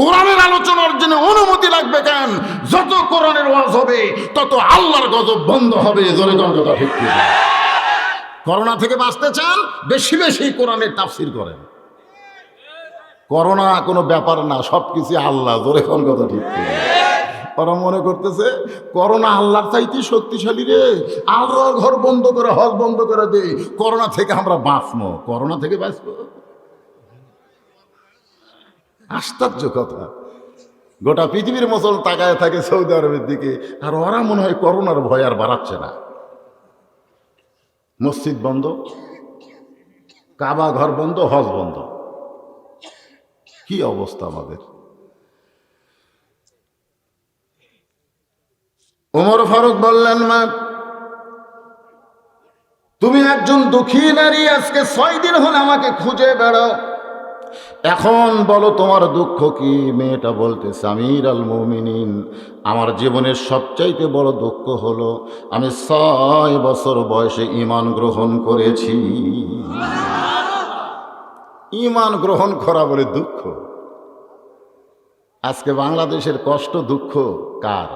কোরআনের আলোচনার জন্য অনুমতি লাগবে কেন? যত কোরআনের ওয়াজ হবে তত আল্লাহর গজব বন্ধ হবে, জোরে কোন কথা ঠিক কি? করোনা থেকে বাঁচতে চান, বেশি বেশি কোরআনের তাফসীর করেন। করোনা কোনো ব্যাপার না, সবকিছু আল্লাহ, জোরে কোন কথা ঠিক কি? ওরা মনে করতেছে করোনা আল্লাহর চাইতে শক্তিশালী রে, আল্লাহর ঘর বন্ধ করে হজ বন্ধ করে দেই, করোনা থেকে আমরা বাঁচবো। করোনা থেকে বাঁচবো? আশ্চর্য কথা। গোটা পৃথিবীর মুসলমান তাকায় থাকে সৌদি আরবের দিকে, আর ওরা মনে হয় করোনার ভয় আর বাড়াচ্ছে না। মসজিদ বন্ধ, কাবা ঘর বন্ধ, হজ বন্ধ। কি অবস্থা আমাদের! ওমর ফারুক বললেন, মা তুমি একজন দুঃখী নারী, আজকে 6 দিন হল আমাকে খুঁজে বেড়াও, এখন বলো তোমার দুঃখ কি? মেয়েটা বলতেছে, আমির আল মুমিনিন, আমার জীবনের সবচাইতে বড় দুঃখ হলো আমি 6 বছর বয়সে ঈমান গ্রহণ করেছি। ঈমান গ্রহণ করা বলে দুঃখ। আজকে বাংলাদেশের কষ্ট দুঃখ কার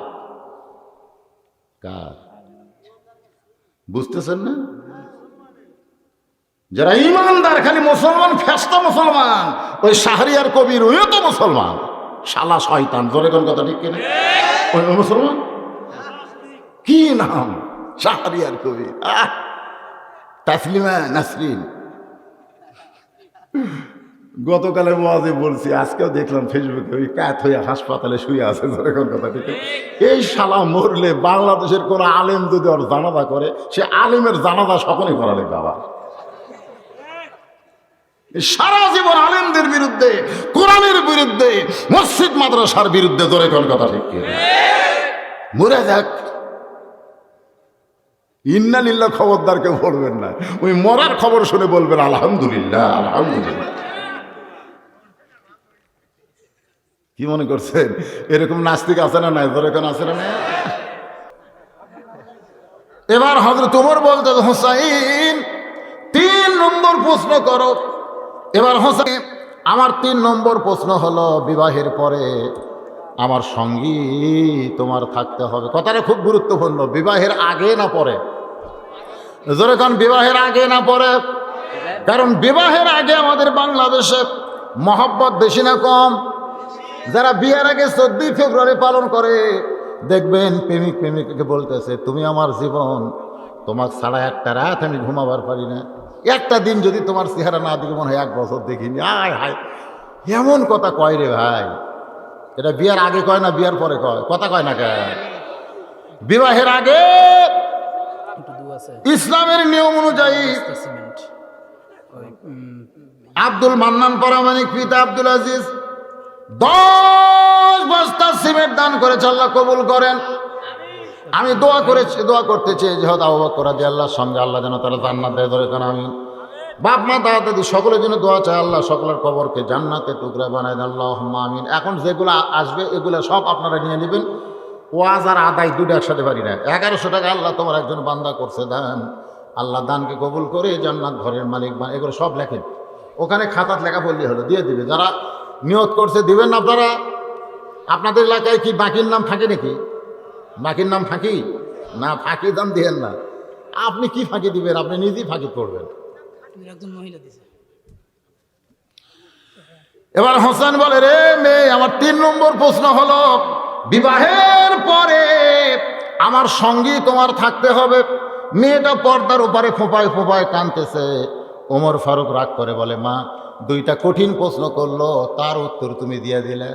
কার বুঝতেছেন না? যারা ইমানদার, খালি মুসলমান, ফেস্তা মুসলমান, ওই শাহরিয়ার কবির, ওই তো মুসলমান, শালা শয়তান, জোরে কোন কথা ঠিক কিনা? ওই মুসলমান কি নাম? শাহরিয়ার কবির, তাসলিমা নাসরিন। গতকালের ওয়াজে বলছি, আজকেও দেখলাম ফেসবুকে, ওই কাত হইয়া হাসপাতালে শুয়ে আছে, জোরে কোন কথা ঠিক। এই শালা মরলে বাংলাদেশের কোন আলেম যদি ওর জানাজা করে, সে আলেমের জানাজা সকলে করা লাগবে। আবার সারা জীবন আলেমদের বিরুদ্ধে, কোরআনের বিরুদ্ধে, মসজিদ মাদ্রাসার বিরুদ্ধে, জোরে কোন কথা ঠিক কি? মরে যাক, ইন্না লিল্লাহ খবরদার কেউ পড়বেন না। ওই মরার খবর শুনে বলবেন আলহামদুলিল্লাহ, আলহামদুলিল্লাহ। কি মনে করছেন এরকম নাস্তিক আছে না নাই? জোরে কোন আছে না? এবার হযরত ওমর বলতে, হোসাইন 3 নম্বর প্রশ্ন করো। এবার হোসেন, আমার 3 নম্বর প্রশ্ন হলো, বিবাহের পরে আমার সঙ্গী তোমার থাকতে হবে। কথাটা খুব গুরুত্বপূর্ণ। বিবাহের আগে না পরে? জোরে কোন, বিবাহের আগে না পরে? কারণ বিবাহের আগে আমাদের বাংলাদেশে মহব্বত বেশি না কম? যারা বিয়ের আগে 14 ফেব্রুয়ারি পালন করে, দেখবেন প্রেমিক প্রেমিকাকে বলতেছে, তুমি আমার জীবন, তোমার ছাড়া একটা রাত আমি ঘুমাবার পারি না, একটা দিন যদি তোমার চেহারা না দেখে মনে হয় 1 বছর দেখিনি। আয় হায়, এমন কথা কয় রে ভাই। এটা বিয়ার আগে কয় না বিয়ার পরে কয়? কথা কয় না কে? বিবাহের আগে ইসলামের নিয়ম অনুযায়ী আব্দুল মান্নান পারামানিক পিতা আব্দুল আজিজ 10 বস্তা সিমেন্ট দান করেছে, আল্লাহ কবুল করেন। আমি দোয়া করতে চেয়ে যেহেতু আবু বকর রাদিয়াল্লাহু সঙ্গে আল্লাহ যেন তারা জান্নাত দেয়, ধরে কেন আমি বাপ মা দাদা দাদি সকলের জন্য দোয়া চাই, আল্লাহ সকলের কবরকে জান্নাতে টুকরা বানায় দেন, আল্লাহুম্মা আমিন। এখন যেগুলো আসবে এগুলো সব আপনারা নিয়ে নেবেন। ওয়াজ আর আদায় দুটো একসাথে পারি না। 1100 টাকা আল্লাহ তোমার একজন বান্দা করছে দান, আল্লাহ দানকে কবুল করে জান্নাত ঘরের মালিক বান, এগুলো সব লেখেন। ওখানে খাতাত লেখা পড়লে হলো, দিয়ে দিবে। যারা নিয়ত করছে দিবেন না আপনারা। আপনাদের এলাকায় কি বাকির নাম ফাঁকি নাকি? বাকির নাম ফাঁকি না? ফাঁকি দাম দিবেন না। আপনি কি ফাঁকি দিবেন? আপনি নিজেই ফাঁকি করবেন। এবার হোসেন বলে, রে মেয়ে, আমার 3 নম্বর প্রশ্ন হলো, বিবাহের পরে আমার সঙ্গী তোমার থাকতে হবে। মেয়েটা পর্দার ওপারে ফোঁপায় ফোঁপায় কাঁদতেছে। ওমর ফারুক রাগ করে বলে, মা, দুইটা কঠিন প্রশ্ন করলো, তার উত্তর তুমি দিয়ে দিলে।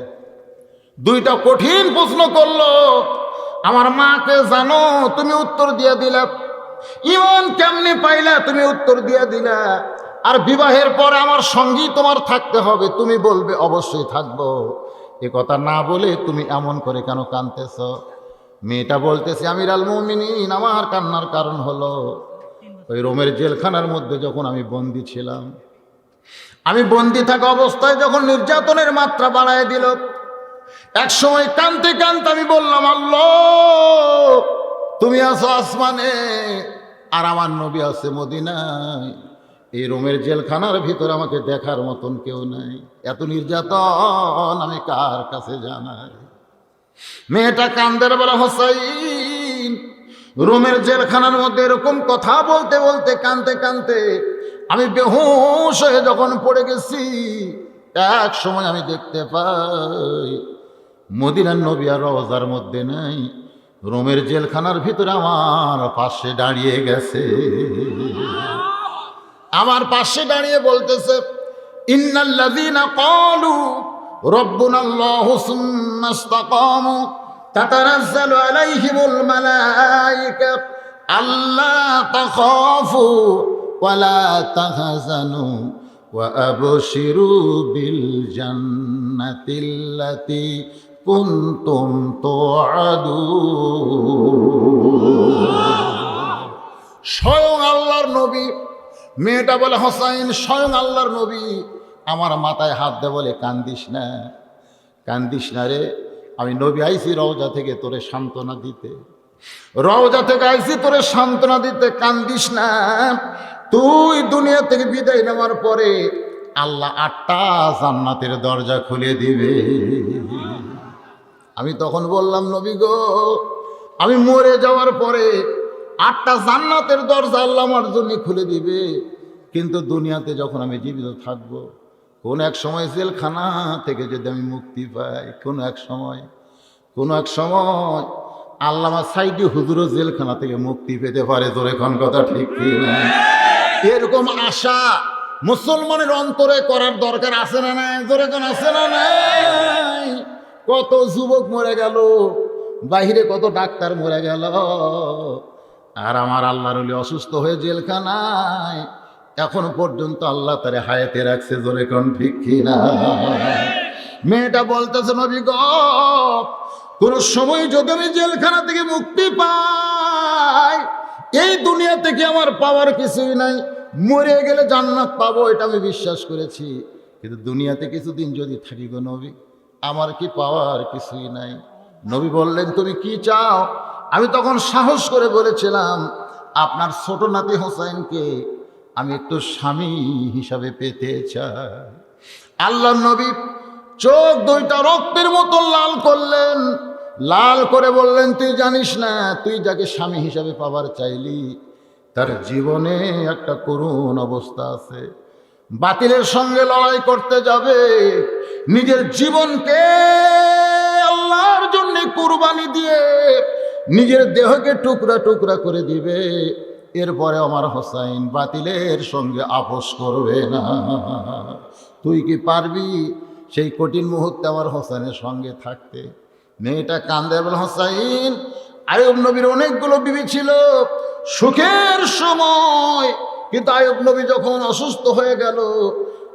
দুইটা কঠিন প্রশ্ন করলো, আমার মাকে জানো, তুমি উত্তর দিয়ে দিলে। ইমান কেমনে পাইলা, তুমি উত্তর দিয়ে দিলা। আর বিবাহের পরে আমার সঙ্গী তোমার থাকতে হবে, তুমি বলবে অবশ্যই থাকবো। এ কথা না বলে তুমি এমন করে কেন কাঁদতেছ? মেয়েটা বলতেছে, আমিরুল মুমিনিন, আমার কান্নার কারণ হলো ওই রোমের জেলখানার মধ্যে যখন আমি বন্দি ছিলাম, আমি বন্দি থাকা অবস্থায় যখন নির্যাতনের মাত্রা বাড়ায় দিল, এক সময় কাঁদতে কাঁদতে আমি বললাম, আল্লাহ, তুমি আছো আসমানে আর আমার নবী আছে মদিনায়। এই রোমের জেলখানার ভিতরে আমাকে দেখার মতন কেউ নাই। এত নির্যাতন আমি কার কাছে জানাই? মেয়েটা কান্দের বলে, হোসাইন, রোমের জেলখানার মধ্যে এরকম কথা বলতে বলতে কাঁদতে কাঁদতে আমি বেহুশ হয়ে যখন পড়ে গেছি, এক সময় আমি দেখতে পাই মদিনার নবী আর রওজার মধ্যে নাই, রোমের জেলখানার ভিতরে আমার পাশে দাঁড়িয়ে গেছে। আমার পাশে দাঁড়িয়ে বলতেছে, ইন্নাল্লাযীনা ক্বালু রাব্বুনাল্লাহু সুম্মা ইসতাকামু তাতানাজ্জালু আলাইহিমুল মালায়েকা আল্লা তাখাফু ওয়া লা তাহজানু ওয়া আবশিরু বিল জান্নাতিল্লাতী কুনতুম তুআদুন। স্বয়ং আল্লাহর নবী, মেয়েটা বলে, হোসাইন, স্বয়ং আল্লাহর নবী আমার মাথায় হাত দে বলে, কান্দিস না, কান্দিস না রে, আমি নবী আইছি রওজা থেকে তোরে সান্ত্বনা দিতে, রওজা থেকে আইছি তোরে সান্ত্বনা দিতে, কান্দিস না। তুই দুনিয়া থেকে বিদায় নেওয়ার পরে আল্লাহ 8টা জান্নাতের দরজা খুলে দিবে। আমি তখন বললাম, নবী গো, আমি মরে যাওয়ার পরে 8টা জান্নাতের দরজা আল্লাহ আমার জন্য খুলে দিবে, কিন্তু দুনিয়াতে যখন আমি জীবিত থাকবো, কোন এক সময় জেলখানা থেকে যদি আমি মুক্তি পাই, কোন এক সময় আল্লামা সাইদি হুজুরও জেলখানা থেকে মুক্তি পেতে পারে। তোর এখন কথা ঠিক কি না? এরকম আশা মুসলমানের অন্তরে করার দরকার আছে না নাই? জোরে কোন আছে না নাই? কত যুবক মরে গেল, বাহিরে কত ডাক্তার মরে গেল, আর আমার আল্লাহর ওলি অসুস্থ হয়ে জেলখানায়, এখনো পর্যন্ত আল্লাহ তারে হায়াতে রাখছে। জোরে কোন ঠিক কি না? মেয়েটা বলতেছে, নবী গো, কোন সময় যদি আমি জেলখানা থেকে মুক্তি পাই, এই দুনিয়া থেকে আমার পাওয়ার কিছুই নাই, মরে গেলে জান্নাত পাবো এটা আমি বিশ্বাস করেছি, কিন্তু দুনিয়াতে কিছুদিন যদি থাকি গো নবী, আমার কি পাওয়ার কিছুই নাই। নবী বললেন, তুমি কি চাও? আমি তখন সাহস করে বলেছিলাম, আপনার ছোট নাতি হোসাইনকে আমি একটু স্বামী হিসাবে পেতে চাই। আল্লাহর নবী চোখ দুইটা রক্তের মতো লাল করলেন, লাল করে বললেন, তুই জানিস না, তুই যাকে স্বামী হিসাবে পাবার চাইলি, তার জীবনে একটা করুণ অবস্থা আছে। বাতিলের সঙ্গে লড়াই করতে যাবে, নিজের জীবনকে আল্লাহর জন্য কুরবানি দিয়ে নিজের দেহকে টুকরা টুকরা করে দিবে। এরপরে আমার হোসাইন বাতিলের সঙ্গে আপোষ করবে না। তুই কি পারবি সেই কঠিন মুহূর্তে আমার হোসাইনের সঙ্গে থাকতে? মেয়েটা কান্দে বলে, হোসাইন, আইয়ুব নবীর অনেকগুলো বিবি ছিল সুখের সময়, কিন্তু আইয়ুব নবী যখন অসুস্থ হয়ে গেল,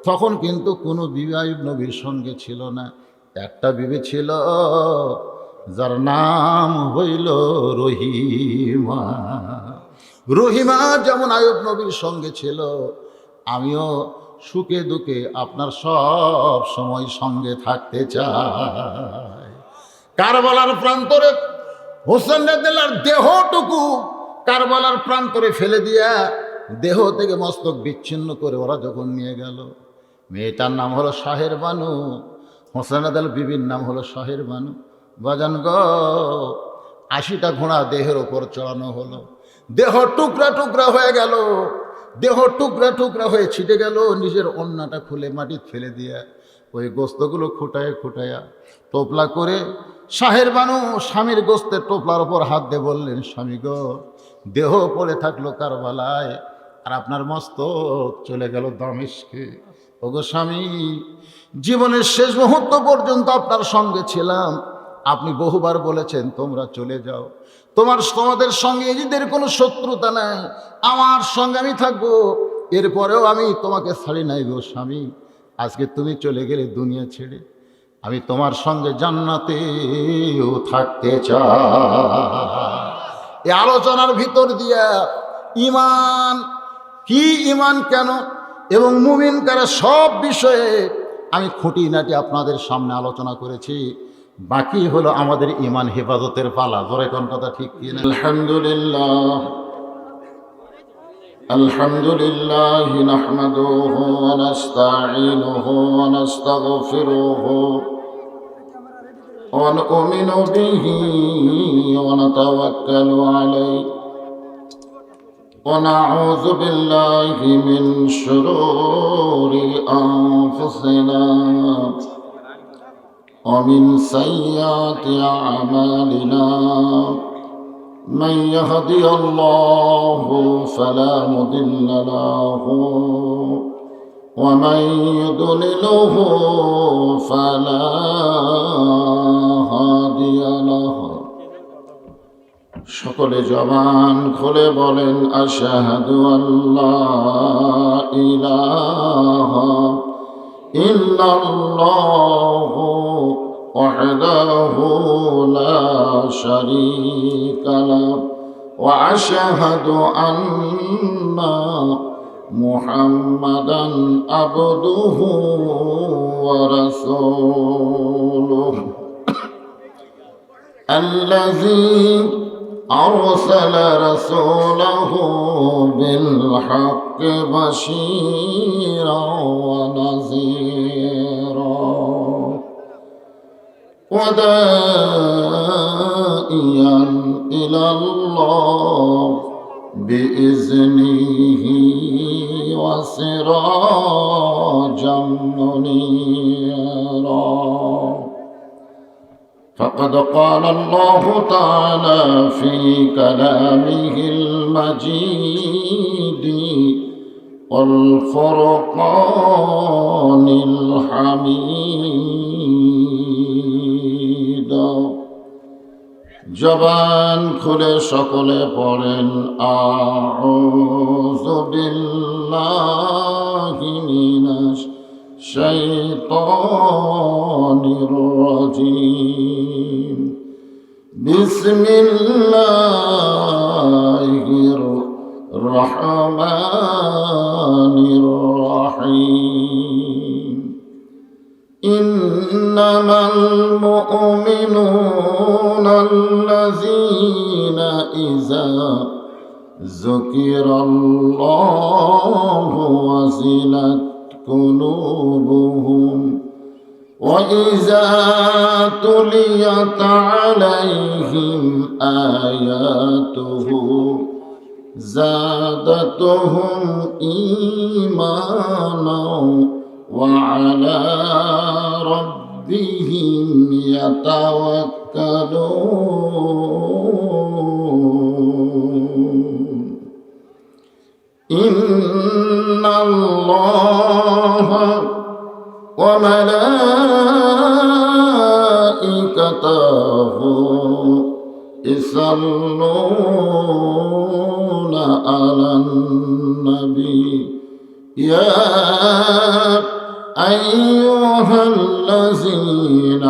তখন কিন্তু কোনো বিবি আইয়ুব নবীর সঙ্গে ছিল না। একটা বিবি ছিল, যার নাম হইল রহিমা। রহিমা যেমন আইয়ুব নবীর সঙ্গে ছিল, আমিও সুখে দুঃখে আপনার সব সময় সঙ্গে থাকতে চাই। কারবালার প্রান্তরে হোসেন রাদিয়াল্লাহর দেহটুকু কারবালার প্রান্তরে ফেলে দিয়া দেহ থেকে মস্তক বিচ্ছিন্ন করে ওরা যখন নিয়ে গেল, মেয়েটার নাম হলো শাহের বানু, হোসেন রাদিয়াল্লাহর বিবির নাম হলো শাহের বানু। বাজান গো, 80টা ঘোড়া দেহের ওপর চড়ানো হলো, দেহ টুকরা টুকরা হয়ে গেল, দেহ টুকরা টুকরা হয়ে ছিটে গেল। নিজের ওড়নাটা খুলে মাটিতে ফেলে দিয়া ওই গোস্তগুলো খুঁটায় খুঁটায়া টোপলা করে শাহের বানু স্বামীর গোস্তের টোপলার ওপর হাত দিয়ে বললেন, স্বামী গো, দেহ পড়ে থাকলো কারবালায়, আর আপনার মস্তক চলে গেল দামেস্কে। ওগো স্বামী, জীবনের শেষ মুহূর্ত পর্যন্ত আপনার সঙ্গে ছিলাম, আপনি বহুবার বলেছেন তোমরা চলে যাও, তোমাদের সঙ্গে এদের কোনো শত্রুতা নাই, আমার সঙ্গে আমি থাকবো, এরপরেও আমি তোমাকে ছাড়ি নাই গো স্বামী। আজকে তুমি চলে গেলে দুনিয়া ছেড়ে, আমি তোমার সঙ্গে জান্নাতেও থাকতে চাই। এই আলোচনার ভিতর দিয়া ঈমান কি, ঈমান কেন এবং মুমিন কারা, সব বিষয়ে আমি খুঁটিনাটি আপনাদের সামনে আলোচনা করেছি। বাকি হলো আমাদের ঈমান হেফাজতের পালা। জোরে কোন কথা ঠিক কি না? আলহামদুলিল্লাহ আলহামদুলিল্লাহ নাহমাদুহু ওয়া নাস্তাঈনুহু ওয়া নাস্তাগফিরুহু ওয়া নু'মিনু বিহি ওয়া নাতাওয়াক্কালু আলাইহি ওয়া নাউযু বিল্লাহি মিন শুরুরি আনফুসিনা ওয়া মিন সাইয়্যাতি আ'মালিনা। من يهدي الله فلا مضل له ومن يضلله فلا هادي له। সকলে জবান খুলে বলেন আশহাদু আল্লা ইলাহা ইল্লাল্লাহু وحده لا شريك له وأشهد أن محمدا عبده ورسوله الذي أرسل رسوله بالحق بشيرا ونذيرا وداعيا إلى الله بإذنه وسراجا منيرا. فقد قال الله تعالى في كلامه المجيد والفرقان الحميد. জবান খুলে সকলে পড়েন আউযু বিল্লাহি মিনাশ শাইতানির রাজিম। বিসমিল্লাহির রহমানির রহিম। ইন্নামাল মুমিনুনা আল্লাযীনা ইযা যুকিরাল্লাহু ওয়াজিলাত কুলুবুহুম ওয়া ইযা তুলিয়াত আলাইহিম আয়াতুহু زادتهم إيمانا وعلى ربهم يتوكلون. إن الله وملائكته يصلون على النبي يا أيها الذين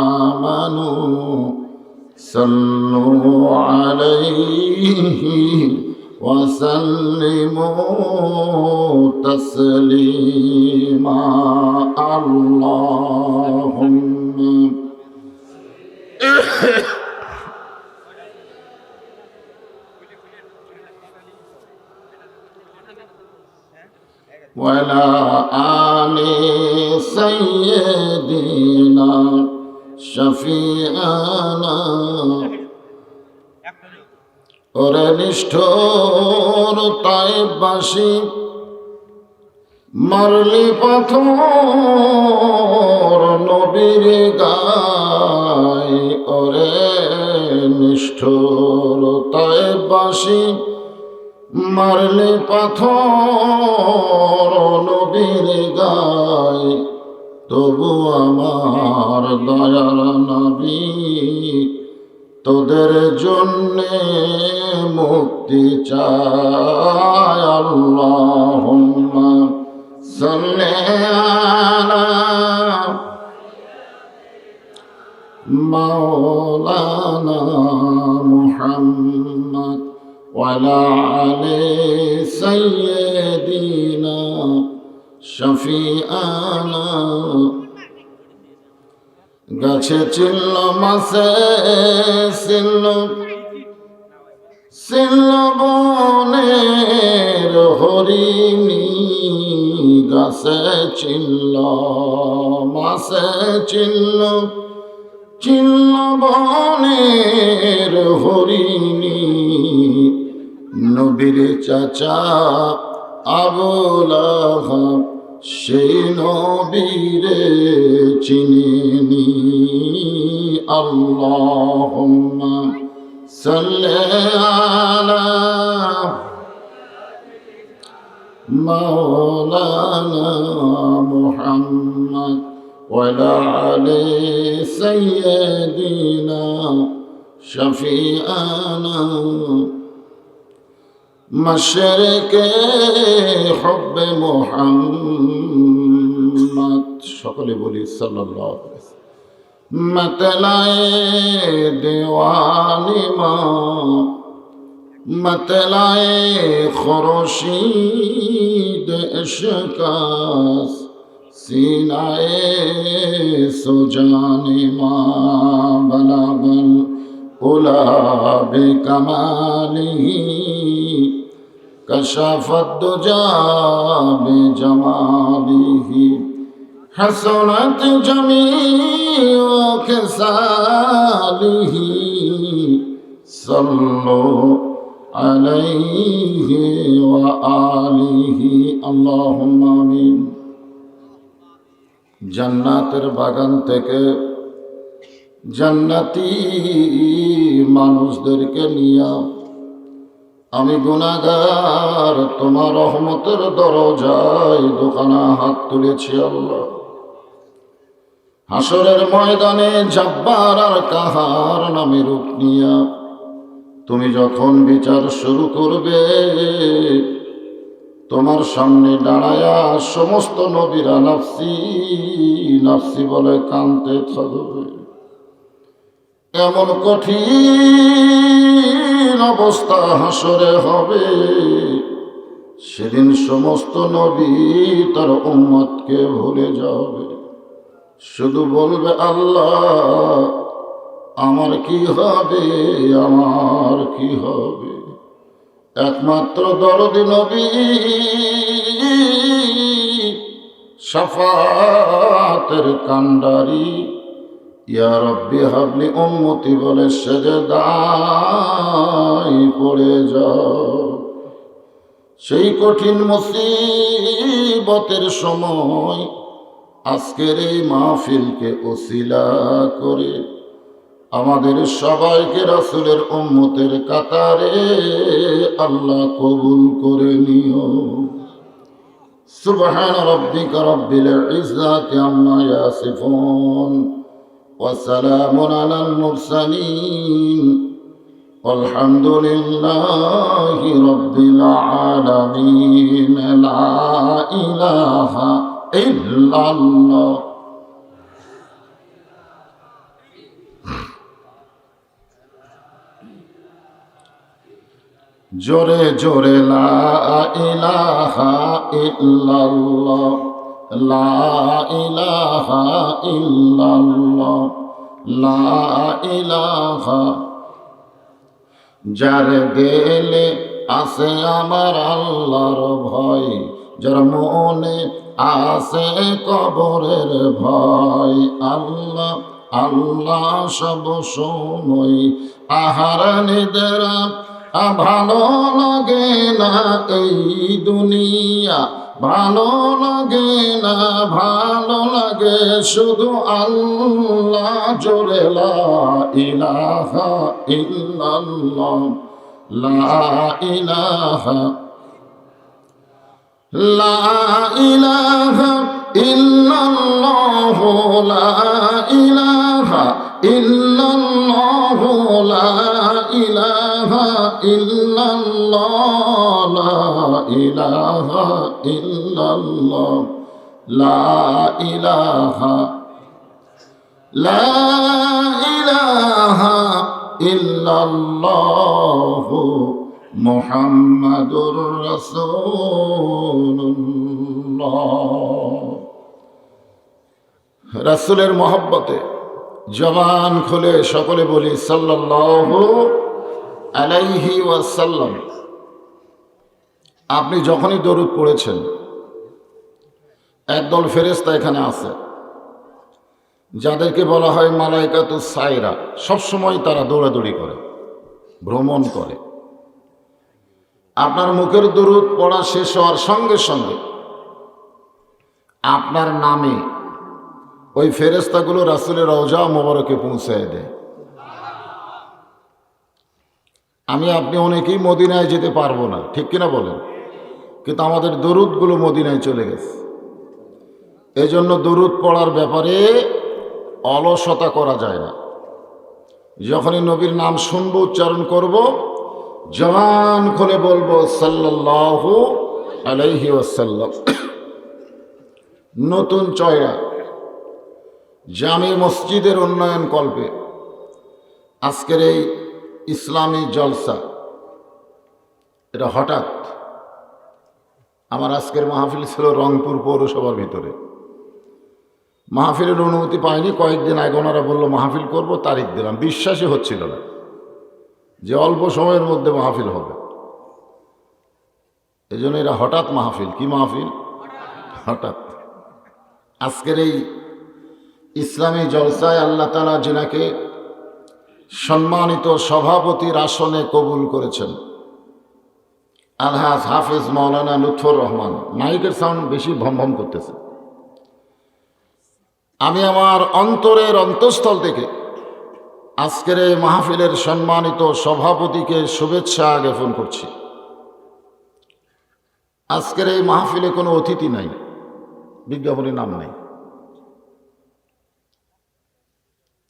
آمنوا صلوا عليه وسلموا تسليما. اللهم ولا آل سيدنا شفيعنا. ওরে নিষ্ঠুর তাইবাসী মারলি পাথর নবীর গায়, ওরে নিষ্ঠুরতায় বাসি মারলে পাথর নবীর গায়ে, তবু আমার দয়ার নবী তোদের জন্যে মুক্তি চায়। আল্লাহুম্মা সাল্লি আলা মাওলানা মুহাম্মদ ওয়া আলা আলি সাইয়্যিদিনা শফিআনা। গাছে চিল্ল মাসে চিল্ল বনের হরিণী, গাছে চিল্ল মাসে চিল্ল বনের হরিণী। নবীর চাচা আবু লাহাব সেই নবীরে চিনিনি। আল্লাহুম্মা সাল্লি আলা মাওলানা মুহাম্মদ ওয়া আলা আলি সাইয়্যিদিনা শফিআনা। মশরকে হুব্বে মুহাম্মদ, সকলে বলি সাল্লাল্লাহু আলাইহি ওয়াসাল্লাম। মতলায়ে দেওয়ানি মা, মতলায়ে খুরশীদ ইশকাস, সিনায়ে সুজানি মা বলাবল উলা বিকামালিহি, কশফত দুজা বিজমালিহি, হসনত জমিউ খিসালিহি, সাল্লু আলাইহি ওয়া আলিহি। আল্লাহুম্মা আমিন। জান্নাতের বাগান থেকে জান্নাতি মানুষদেরকে নিয়া আমি গুনাহগার তোমার রহমতের দরজায় দোকানা হাত তুলেছি। আল্লাহ, হাসরের ময়দানে জব্বার আর কাহার নামে রূপ নিয়া তুমি যখন বিচার শুরু করবে, তোমার সামনে দাঁড়ায়া সমস্ত নবীরা নাফসি নাফসি বলে কাঁদতে থাকবে। এমন কঠিন অবস্থা হাসরে হবে, সেদিন সমস্ত নবী তার উম্মতকে ভুলে যাবে, শুধু বলবে আল্লাহ আমার কি হবে, আমার কি হবে। একমাত্র দরদি নবী শাফাতের কান্ডারি ইয়া রব্বি হাবলি উম্মতি বলে সেজদায় পড়ে যাও। সেই কঠিন মুসিবতের সময় আজকের এই মাহফিলকে ওসিলা করে আমাদের সবাইকে রাসূলের উম্মতের কাতারে আল্লাহ কবুল করে নিও। সুবহান রাব্বিকা রাব্বিল ইজ্জাতি আম্মা ইয়াসিফুন ওয়া সালামুন আলাল মুরসালিন আলহামদুলিল্লাহি রাব্বিল আলামিন। লা ইলাহা ইল্লাল্লাহ। জোরে জোরে লা ইলাহা ইল্লাল্লাহ, লা ইলাহা ইল্লাল্লাহ, লা ইলাহা। যার দিলে আছে আমার আল্লাহর ভয়, যার মনে আছে কবরের ভয়, আল্লাহ আল্লাহ সব সময় আহার নিদ্রা ভালো লাগে না এই দুনিয়া, ভালো লাগে না, ভালো লাগে শুধু আল্লাহ জোরে লা ইলাহা ইল্লাল্লাহ, লা ইলাহা, লা ইলাহা ইল্লাল্লাহ, লা ইলাহা ইল্লাল্লাহ, লা ইলাহা ইল্লাল্লাহ, লা ইলাহা ইল্লাল্লাহ, লা ইলাহা, লা ইলাহা ইল্লাল্লাহ মুহাম্মাদুর রাসূলুল্লাহ। রাসূলের মহব্বতে জবান খুলে সকলে বলি সাল্লাল্লাহু আলাইহি ওয়াসাল্লাম। আপনি যখনই দরুদ পড়েছেন, একদল ফেরেশতা এখানে আছে যাদেরকে বলা হয় মালাইকাতুস সায়রা। সবসময় তারা দৌড়াদৌড়ি করে, ভ্রমণ করে। আপনার মুখের দরুদ পড়া শেষ হওয়ার সঙ্গে সঙ্গে আপনার নামে ওই ফেরেশতাগুলো রাসূলের রওজা মোবারকে পৌঁছায় দেয়। আমি আপনি অনেকেই মদিনায় যেতে পারবো না, ঠিক কিনা বলেন? কিন্তু আমাদের দরুদগুলো মদিনায় চলে গেছে। এই জন্য দরুদ পড়ার ব্যাপারে অলসতা করা যায় না। যখনই নবীর নাম শুনবো, উচ্চারণ করব, জবান খুলে বলবো সাল্লাল্লাহু আলাইহি ওয়াসাল্লাম। নতুন চয়রা জামে মসজিদের উন্নয়ন কল্পে আজকের এই ইসলামী জলসা, এটা হঠাৎ। আমার আজকের মাহফিল ছিল রংপুর পৌরসভার ভিতরে। মাহফিলের অনুমতি পাইনি। কয়েকদিন আগে ওনারা বললো মাহফিল করব, তারিখ দিলাম। বিশ্বাসই হচ্ছিল না যে অল্প সময়ের মধ্যে মাহফিল হবে। এই জন্য এরা হঠাৎ মাহফিল। কি মাহফিল? হঠাৎ। আজকের এই ইসলামী জলসায় আল্লাহ তাআলা যিনাকে সম্মানিত সভাপতির আসনে কবুল করেছেন, আলহাজ হাফেজ মাওলানা লুৎফর রহমান। মাইকের সাউন্ড বেশি ভমভম করতেছে। আমি আমার অন্তরের অন্তঃস্থল থেকে আজকের এই মাহফিলের সম্মানিত সভাপতিকে শুভেচ্ছা জ্ঞাপন করছি। আজকের এই মাহফিলে কোনো অতিথি নাই, বিজ্ঞাপনের নাম নাই।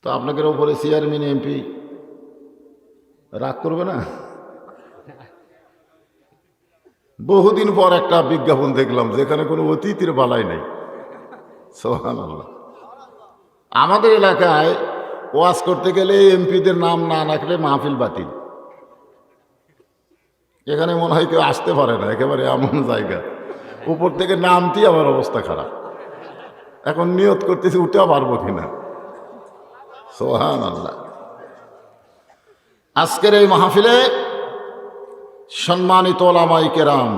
তো আপনাদের উপরে চেয়ারম্যান এমপি রাগ করবে না? বহুদিন পর একটা বিজ্ঞাপন দেখলাম যেখানে কোনো অতিথির বালাই নাই। সুবহানাল্লাহ। আমাদের এলাকায় ওয়াজ করতে গেলে এমপিদের নাম না রাখলে মাহফিল বাতিল। এখানে মনে হয় কেউ আসতে পারে না, একেবারে এমন জায়গা। উপর থেকে নামতেই আমার অবস্থা খারাপ। এখন নিয়ত করতেছি উঠেও পারবো কিনা। সুবহানাল্লাহ। আজকের এই মাহফিলে সম্মানিত ওলামায়ে কেরাম,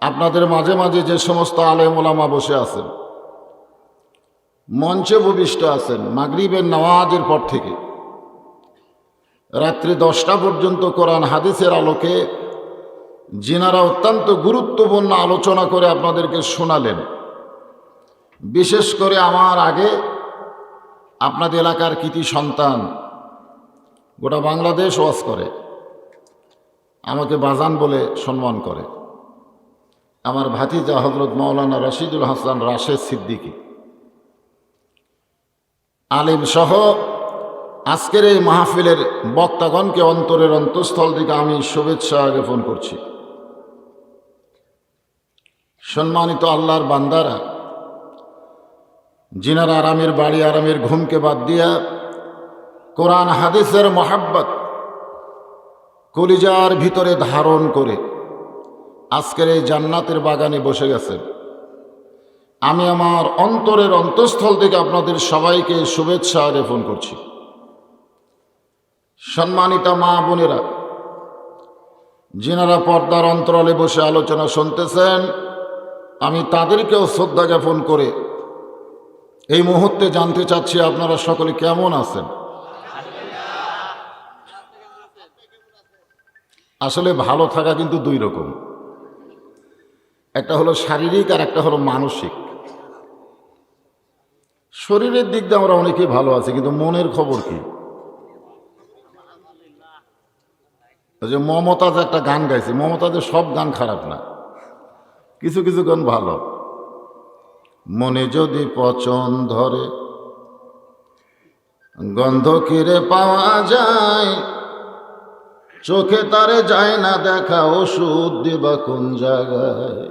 আপনাদের মাঝে মাঝে যে সমস্ত আলেম ওলামা বসে আছেন, মঞ্চে ভূমিষ্ঠ আছেন, মাগরিবের নামাজের পর থেকে রাত্রি 10টা পর্যন্ত কোরআন হাদিসের আলোকে যিনারা অত্যন্ত গুরুত্বপূর্ণ আলোচনা করে আপনাদেরকে শোনালেন। বিশেষ করে আমার আগে আপনাদের এলাকার কৃতি সন্তান, গোটা বাংলাদেশ ওয়াজ করে, আমাকে বাজান বলে সম্মান করে, আমার ভাতিজা হযরত মাওলানা রশিদুল হাসান রাশেদ সিদ্দিকী, আলেম সহ আজকের এই মাহফিলের বক্তাগণকে অন্তরের অন্তঃস্থল থেকে আমি শুভেচ্ছা জ্ঞাপন করছি। সম্মানিত আল্লাহর বান্দারা, যিনারা আরামের বাড়ি, আরামের ঘুমকে বাদ দিয়া কোরআন হাদিসের মহাব্বত কলিজার ভিতরে ধারণ করে আজকের এই জান্নাতের বাগানে বসে গেছেন, আমি আমার অন্তরের অন্তঃস্থল থেকে আপনাদের সবাইকে শুভেচ্ছা জ্ঞাপন করছি। সম্মানিতা মা বোনেরা, যিনারা পর্দার অন্তরালে বসে আলোচনা শুনতেছেন, আমি তাদেরকেও শ্রদ্ধা জ্ঞাপন করে এই মুহূর্তে জানতে চাচ্ছি আপনারা সকলে কেমন আছেন। আসলে ভালো থাকা কিন্তু দুই রকম, একটা হলো শারীরিক আর একটা হলো মানসিক। শরীরের দিক দিয়ে আমরা অনেকেই ভালো আছি, কিন্তু মনের খবর কি? ওই যে মমতাজ একটা গান গাইছে, মমতাজের সব গান খারাপ না, কিছু কিছু গান ভালো। মনে যদি পচন ধরে গন্ধ কিরে পাওয়া যায়, চোখে তারে যায় না দেখা, ওষুধ দিবা কোন জায়গায়।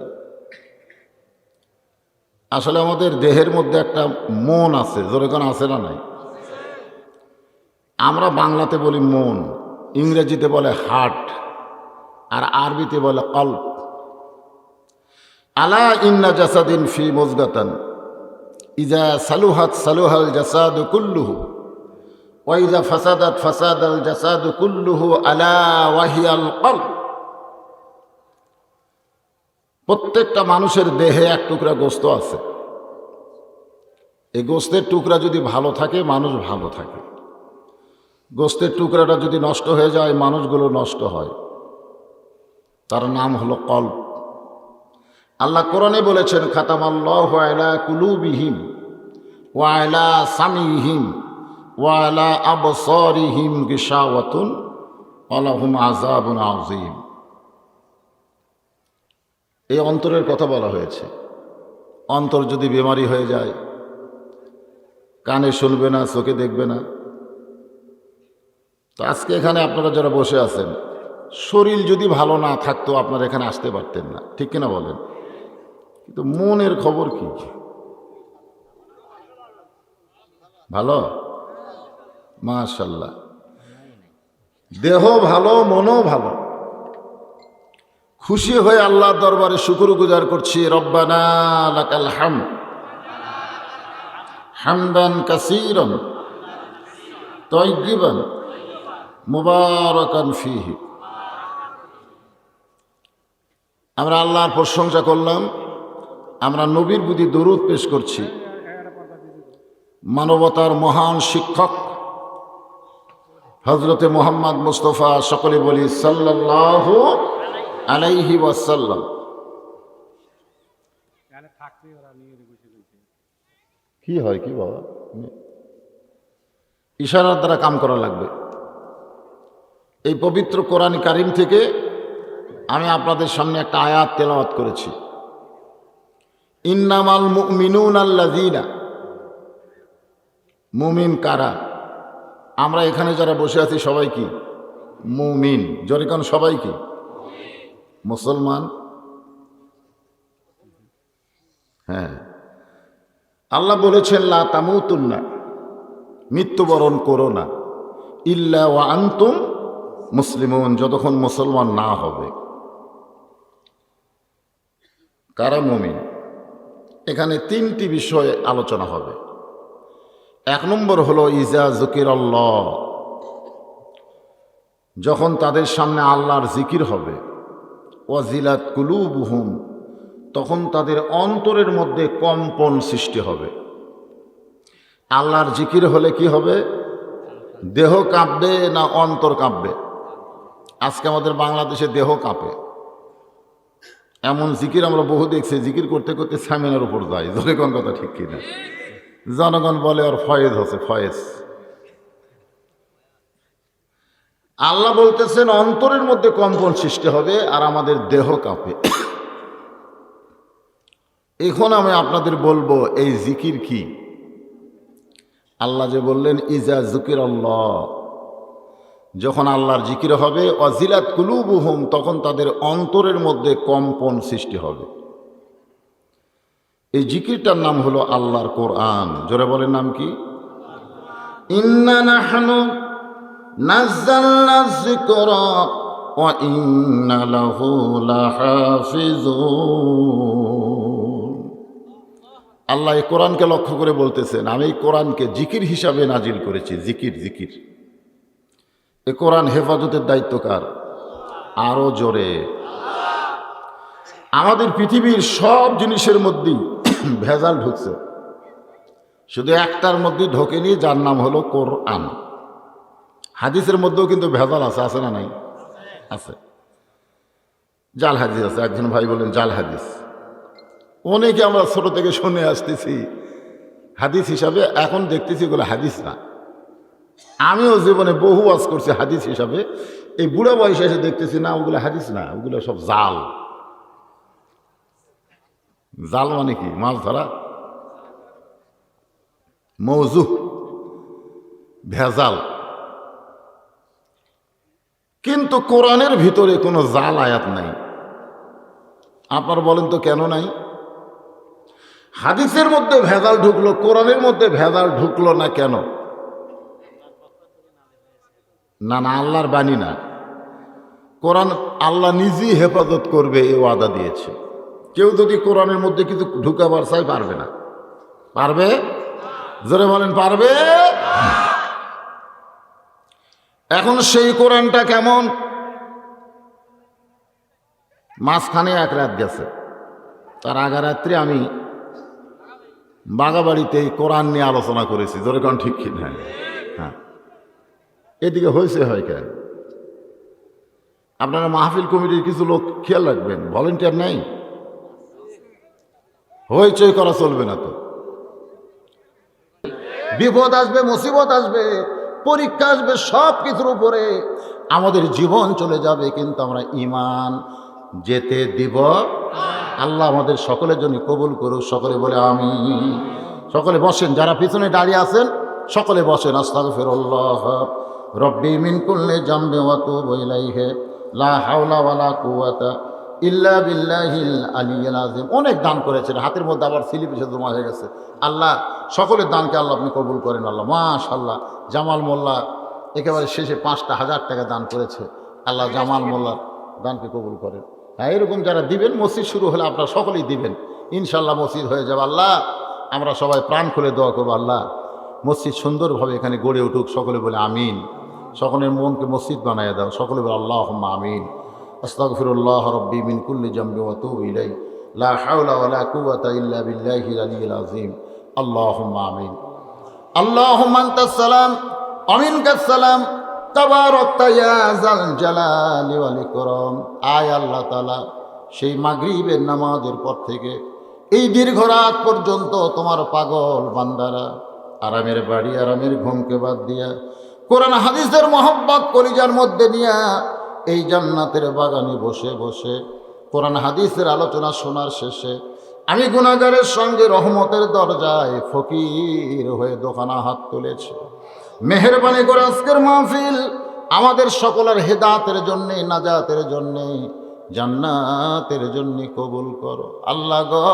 আসলে আমাদের দেহের মধ্যে একটা মন আছে, জোরে কোন আছে না নাই? আমরা বাংলাতে বলি মন, ইংরেজিতে বলে হার্ট, আর আরবিতে বলে কল্ব। আলা ইন্না জাসাদিন ফি মুজগাতান ইজা সালুহাত সালুহাল জাসাদু কুল্লুহু ওয়া ইজা ফাসাদাত ফাসাদাল জাসাদু কুল্লুহু আলা ওয়াহিয়াল কল্ব। প্রত্যেকটা মানুষের দেহে এক টুকরা গোস্ত আছে। এই গোস্তের টুকরা যদি ভালো থাকে, মানুষ ভালো থাকে। গোস্তের টুকরাটা যদি নষ্ট হয়ে যায়, মানুষগুলো নষ্ট হয়। তার নাম হলো কল্ব। আল্লাহ কোরআনে বলেছেন, খাতামাল্লাহু আলা কুলুবিহিম ওয়া আলা সামিহিম ওয়া আলা আবসারিহিম গিশাওয়াতুন ওয়া লাহুম আযাবুন আযীম। এই অন্তরের কথা বলা হয়েছে। অন্তর যদি বেমারি হয়ে যায়, কানে শুনবে না, চোখে দেখবে না। তো আজকে এখানে আপনারা যারা বসে আছেন, শরীর যদি ভালো না থাকতো আপনারা এখানে আসতে পারতেন না, ঠিক কিনা বলেন? কিন্তু মনের খবর কি? ভালো, মাশাআল্লাহ। দেহ ভালো, মনও ভালো। খুশি হয়ে আল্লাহর দরবারে শুকরগুজার করছি। রব্বানা লাকাল হামদ হামদান কাসীরান তাইয়্যিবান মুবারাকান ফীহি। আমরা আল্লাহর প্রশংসা করলাম, আমরা নবীর প্রতি দরুদ পেশ করছি। মানবতার মহান শিক্ষক হযরতে মুহাম্মদ মুস্তাফা, সকলে বলি সাল্লাল্লাহু আলাইহি ওয়াসাল্লাম। কি হয় কি বাবা, ইশারার দ্বারা কাম করা লাগবে। এই পবিত্র কোরআন কারীম থেকে আমি আপনাদের সামনে একটা আয়াত তেলাওয়াত করেছি। ইন্নামাল মুমিনুনা আল্লাযীনা, মুমিন কারা? আমরা এখানে যারা বসে আছি সবাই কি মুমিন? জোরে কোন সবাই কি মুসলমান? হ্যাঁ, আল্লাহ বলেছেন লা তামুতুন্না, মৃত্যুবরণ করো না, ইল্লা ওয়া আনতুম মুসলিমুন, যতক্ষণ মুসলমান না হবে। কারা মুমিন? এখানে তিনটি বিষয়ে আলোচনা হবে। এক নম্বর হলো ইজা যুকিরাল্লাহ, যখন তাদের সামনে আল্লাহর জিকির হবে। ওয়াজিলাত কুলুবুহুম, তখন তাদের অন্তরের মধ্যে কম্পন সৃষ্টি হবে। আল্লাহর জিকির হলে কি হবে? দেহ কাঁপবে না অন্তর কাঁপবে? আজকে আমাদের বাংলাদেশে দেহ কাঁপে। এমন জিকির আমরা বহু দেখছি, জিকির করতে করতে সামিনার উপর যায়। ধরে কোন কথা ঠিক কিনা? জনগণ বলে ওর ফয়েজ হচ্ছে, ফয়েজ। আল্লাহ বলতেছেন অন্তরের মধ্যে কম্পন সৃষ্টি হবে আর আমাদের দেহ কাঁপে। এখন আমি আপনাদের বলবো এই জিকির কি। আল্লাহ যে বললেন ইজা যুকিরাল্লাহ, যখন আল্লাহর জিকির হবে, ওয়াজিলাত কুলুবুহুম, তখন তাদের অন্তরের মধ্যে কম্পন সৃষ্টি হবে। এই জিকিরটার নাম হলো আল্লাহর কোরআন। জোরে বলেন নাম কি? ইন্না নাহনু নাযালনা যিকরা ওয়া ইন্না লাহু লাহাফিজুন। আল্লাহ এই কোরআনকে লক্ষ্য করে বলতেছেন, আমি এই কোরআনকে জিকির হিসাবে নাজিল করেছি। জিকির, জিকির। এই কোরআন হেফাজতের দায়িত্ব কার? আরো জোরে। আমাদের পৃথিবীর সব জিনিসের মধ্যেই ভেজাল ঢুকছে, শুধু একটার মধ্যে ঢোকেনি, যার নাম হলো কোরআন। হাদিসের মধ্যেও কিন্তু ভেজাল আছে, আছে না নাই? আছে। জাল হাদিস আছে। একজন ভাই বলেন জাল হাদিস। অনেকে আমরা ছোট থেকে শুনে আসতেছি হাদিস হিসাবে, এখন দেখতেছি এগুলো হাদিস না। আমিও জীবনে বহু ওয়াজ করছি হাদিস হিসাবে, এই বুড়া বয়সে এসে দেখতেছি না ওগুলো হাদিস না, ওগুলো সব জাল। জাল মানে কি? মাছ ধরা, মৌজু, ভেজাল। কিন্তু কোরআনের ভিতরে কোনো জাল আয়াত নাই। আপনার বলেন তো কেন নাই? হাদিসের মধ্যে ভেজাল ঢুকলো, কোরআনের মধ্যে ভেজাল ঢুকলো না কেন? না না, আল্লাহর বাণী না। কোরআন আল্লাহ নিজেই হেফাজত করবে এই ওয়াদা দিয়েছে। কেউ যদি কোরআনের মধ্যে কিছু ঢুকাবার চাই পারবে না। পারবে? জোরে বলেন পারবে? এখন সেই কোরআনটা কেমন? মাঝখানে এক রাত গেছে, তার আগা রাত্রে আমি বাগাবাড়িতে কোরআন নিয়ে আলোচনা করেছি। জোরে কোন ঠিক কি? হ্যাঁ, এদিকে হয়েছে হয় কেন? আপনারা মাহফিল কমিটির কিছু লোক খেয়াল রাখবেন, ভলেন্টিয়ার নাই, হইচই করা চলবে না। তো বিপদ আসবে, মুসিবত আসবে, পরীক্ষা আসবে, সব কিছুর উপরে আমাদের জীবন চলে যাবে, কিন্তু আমরা ঈমান যেতে দিব। আল্লাহ আমাদের সকলের জন্য কবুল করুক। সকলে বলে আমিন। সকলে বসেন, যারা পিছনে দাঁড়িয়ে আছেন সকলে বসেন। আস্তাগফিরুল্লাহ রব্বি মিন কুল্লি জামবি ওয়া তুবু ইলাইহি লা হাওলা ওয়ালা কুওয়াতা ইল্লা বিল্লাহিল আলিয়্যিল আযীম। অনেক দান করেছেন, হাতের মধ্যে আবার স্লিপ এসে জমা হয়ে গেছে। আল্লাহ সকলের দানকে আল্লাহ আপনি কবুল করেন। আল্লাহ মাশাআল্লাহ। জামাল মোল্লা একেবারে শেষে 5,000 টাকা দান করেছে। আল্লাহ জামাল মোল্লার দানকে কবুল করেন। হ্যাঁ, এরকম যারা দিবেন, মসজিদ শুরু হলে আপনারা সকলেই দিবেন, ইনশাল্লাহ মসজিদ হয়ে যাবে। আল্লাহ আমরা সবাই প্রাণ খুলে দোয়া করবো, আল্লাহ মসজিদ সুন্দরভাবে এখানে গড়ে উঠুক। সকলে বলে আমিন। সকলের মনকে মসজিদ বানায় দাও। সকলে বলে আল্লাহুম্মা আমিন। আস্তাগফিরুল্লাহ রব্বি মিন কুল্লি জামবি ওয়া তুবু ইলাইহি লা হাওলা ওয়ালা কুওয়াতা ইল্লা বিল্লাহিল আলিয়্যিল আযীম। আল্লাহুম্মা আমিন। আল্লাহুম্মা আনতাস সালাম ওয়া মিনকাস সালাম তাবারাকতা ইয়া যাল জালালি ওয়াল ইকরাম। আয় আল্লাহ তাআলা, সেই মাগরিবের নামাজের পর থেকে এই দীর্ঘ রাত পর্যন্ত তোমার পাগল বান্দারা আরামের বাড়ি, আরামের ঘুমকে বাদ দিয়া কোরআন হাদিসের মহব্বত কলিজার মধ্যে নিয়া এই জান্নাতের বাগানে বসে বসে কোরআন হাদিসের আলোচনা শোনার শেষে আমি গুনাহগারের সঙ্গে রহমতের দরজায় ফকির হয়ে দোকানা হাত তুলেছি। মেহেরবানি করে আজকের মাহফিল আমাদের সকলের হেদায়েতের জন্য, নাজাতের জন্য, জান্নাতের জন্য কবুল করো। আল্লাহ গো,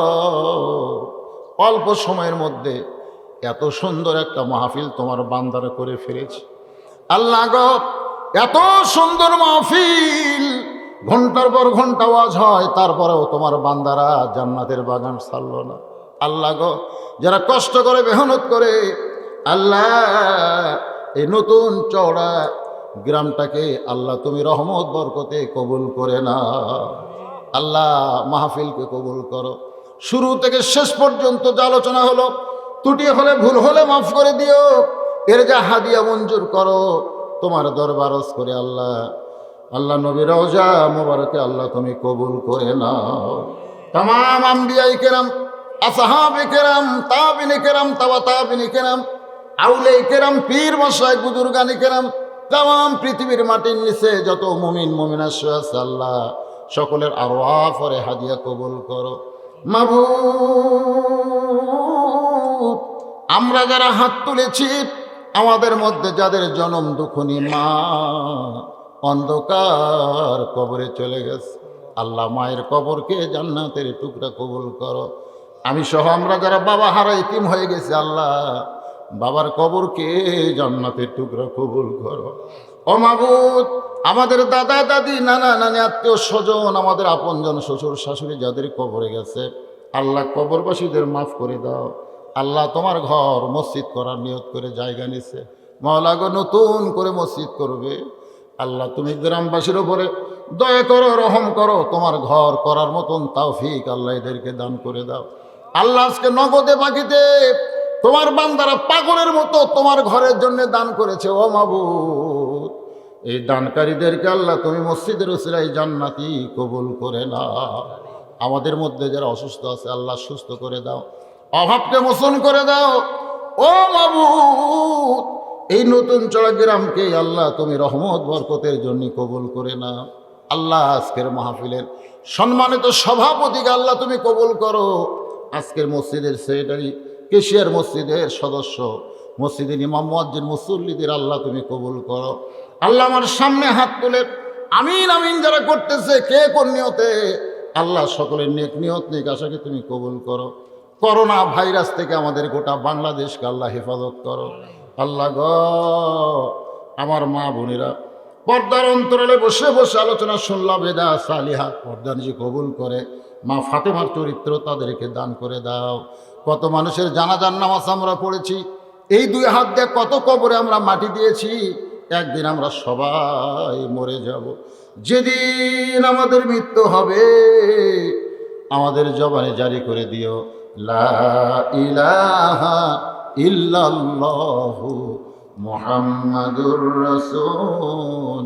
অল্প সময়ের মধ্যে এত সুন্দর একটা মাহফিল তোমার বান্দারা করে ফেলেছে। আল্লাহ গো, এত সুন্দর মাহফিল, ঘন্টার পর ঘন্টা ওয়াজ হয়, তারপরেও তোমার বান্দারা জান্নাতের বাগান ছাড়ল না। আল্লাহ গো, যারা কষ্ট করে মেহনত করে আল্লাহ এই নতুন চওড়া গ্রামটাকে আল্লাহ তুমি রহমত বরকতে কবুল করে না। আল্লাহ মাহফিলকে কবুল করো। শুরু থেকে শেষ পর্যন্ত যা আলোচনা হলো, ত্রুটি হলে ভুল হলে মাফ করে দিও। এর যা হাদিয়া মঞ্জুর করো তোমার দরবারস করে। আল্লাহ আল্লাহ নবী রওজা মুবারকে আল্লাহ তুমি কবুল করে নাও। তামাম আম্বিয়ায়ে কেরাম, আসহাবে কেরাম, তাবিনে কেরাম, তাওয়া তাবিনে কেরাম, আউলিয়ায়ে কেরাম, পীর মশায়েখ, বুজুর্গানে কেরাম, তাম পৃথিবীর মাটির নিচে যত মুমিন মুমিনা শুয়ে আছে আল্লাহ সকলের আরওয়াহ পরে হাদিয়া কবুল করো। মাবুদ, আমরা যারা হাত তুলেছি, আমাদের মধ্যে যাদের জনম দুঃখনী মা অন্ধকার কবরে চলে গেছে, আল্লাহ মায়ের কবরকে জান্নাতের টুকরা কবুল করো। আমি সহ আমরা যারা বাবা হারা ইতিম হয়ে গেছে, আল্লাহ বাবার কবরকে জান্নাতের টুকরা কবুল করো। ও মাবুদ, আমাদের দাদা দাদি, নানা নানি, আত্মীয় স্বজন, আমাদের আপনজন, শ্বশুর শাশুড়ি যাদের কবরে গেছে, আল্লাহ কবরবাসীদের মাফ করে দাও। আল্লাহ তোমার ঘর মসজিদ করার নিয়ত করে জায়গা নিছে, মাওলা গো নতুন করে মসজিদ করবে। আল্লাহ তুমি গ্রামবাসীর উপরে দয়া করো, রহম করো, তোমার ঘর করার মতন তৌফিক আল্লাহ এদেরকে দান করে দাও। আল্লাহ আজকে নগদে বাকিতে তোমার বান্দারা পাগলের মতো তোমার ঘরের জন্য দান করেছে। ও মাবুদ, এই দানকারীদেরকে আল্লাহ তুমি মসজিদের উসিলায় জান্নাতি কবুল করে নাও। আমাদের মধ্যে যারা অসুস্থ আছে আল্লাহ সুস্থ করে দাও, অভাবকে মোচন করে দাও। ও মাবুদ, এই নতুন চড়া গ্রামকে আল্লাহ তুমি রহমত বরকতের জন্য কবুল করে নাও। আল্লাহ আজকের মাহফিলের সম্মানিত সভাপতিকে আল্লাহ তুমি কবুল করো। আজকের মসজিদের সেক্রেটারি, কেশিয়ার মসজিদের সদস্য, মসজিদের ইমাম মুয়াজ্জিন, মুসল্লিদের আল্লাহ তুমি কবুল করো। আল্লাহ আমার সামনে হাত তুলে আমিন আমিন যারা করতেছে, কে কোন নিয়তে, আল্লাহ সকলের নেক নিয়ত নেক আশাকে তুমি কবুল করো। করোনা ভাইরাস থেকে আমাদের গোটা বাংলাদেশকে আল্লাহ হেফাজত করো। আল্লাহ গ আমার মা বোনেরা পর্দার অন্তরালে বসে বসে আলোচনা শুনলাম, বেদা সালিহা পর্দা নিজে কবুল করে। মা ফাতেমার চরিত্র তাদেরকে দান করে দাও। কত মানুষের জানাজার নামাজ আমরা পড়েছি, এই দুই হাত দিয়ে কত কবরে আমরা মাটি দিয়েছি। একদিন আমরা সবাই মরে যাব। যেদিন আমাদের মৃত্যু হবে আমাদের জবানে জারি করে দিও লা ইলাহা ইল্লাল্লাহু মুহাম্মাদুর রাসূলুল্লাহ।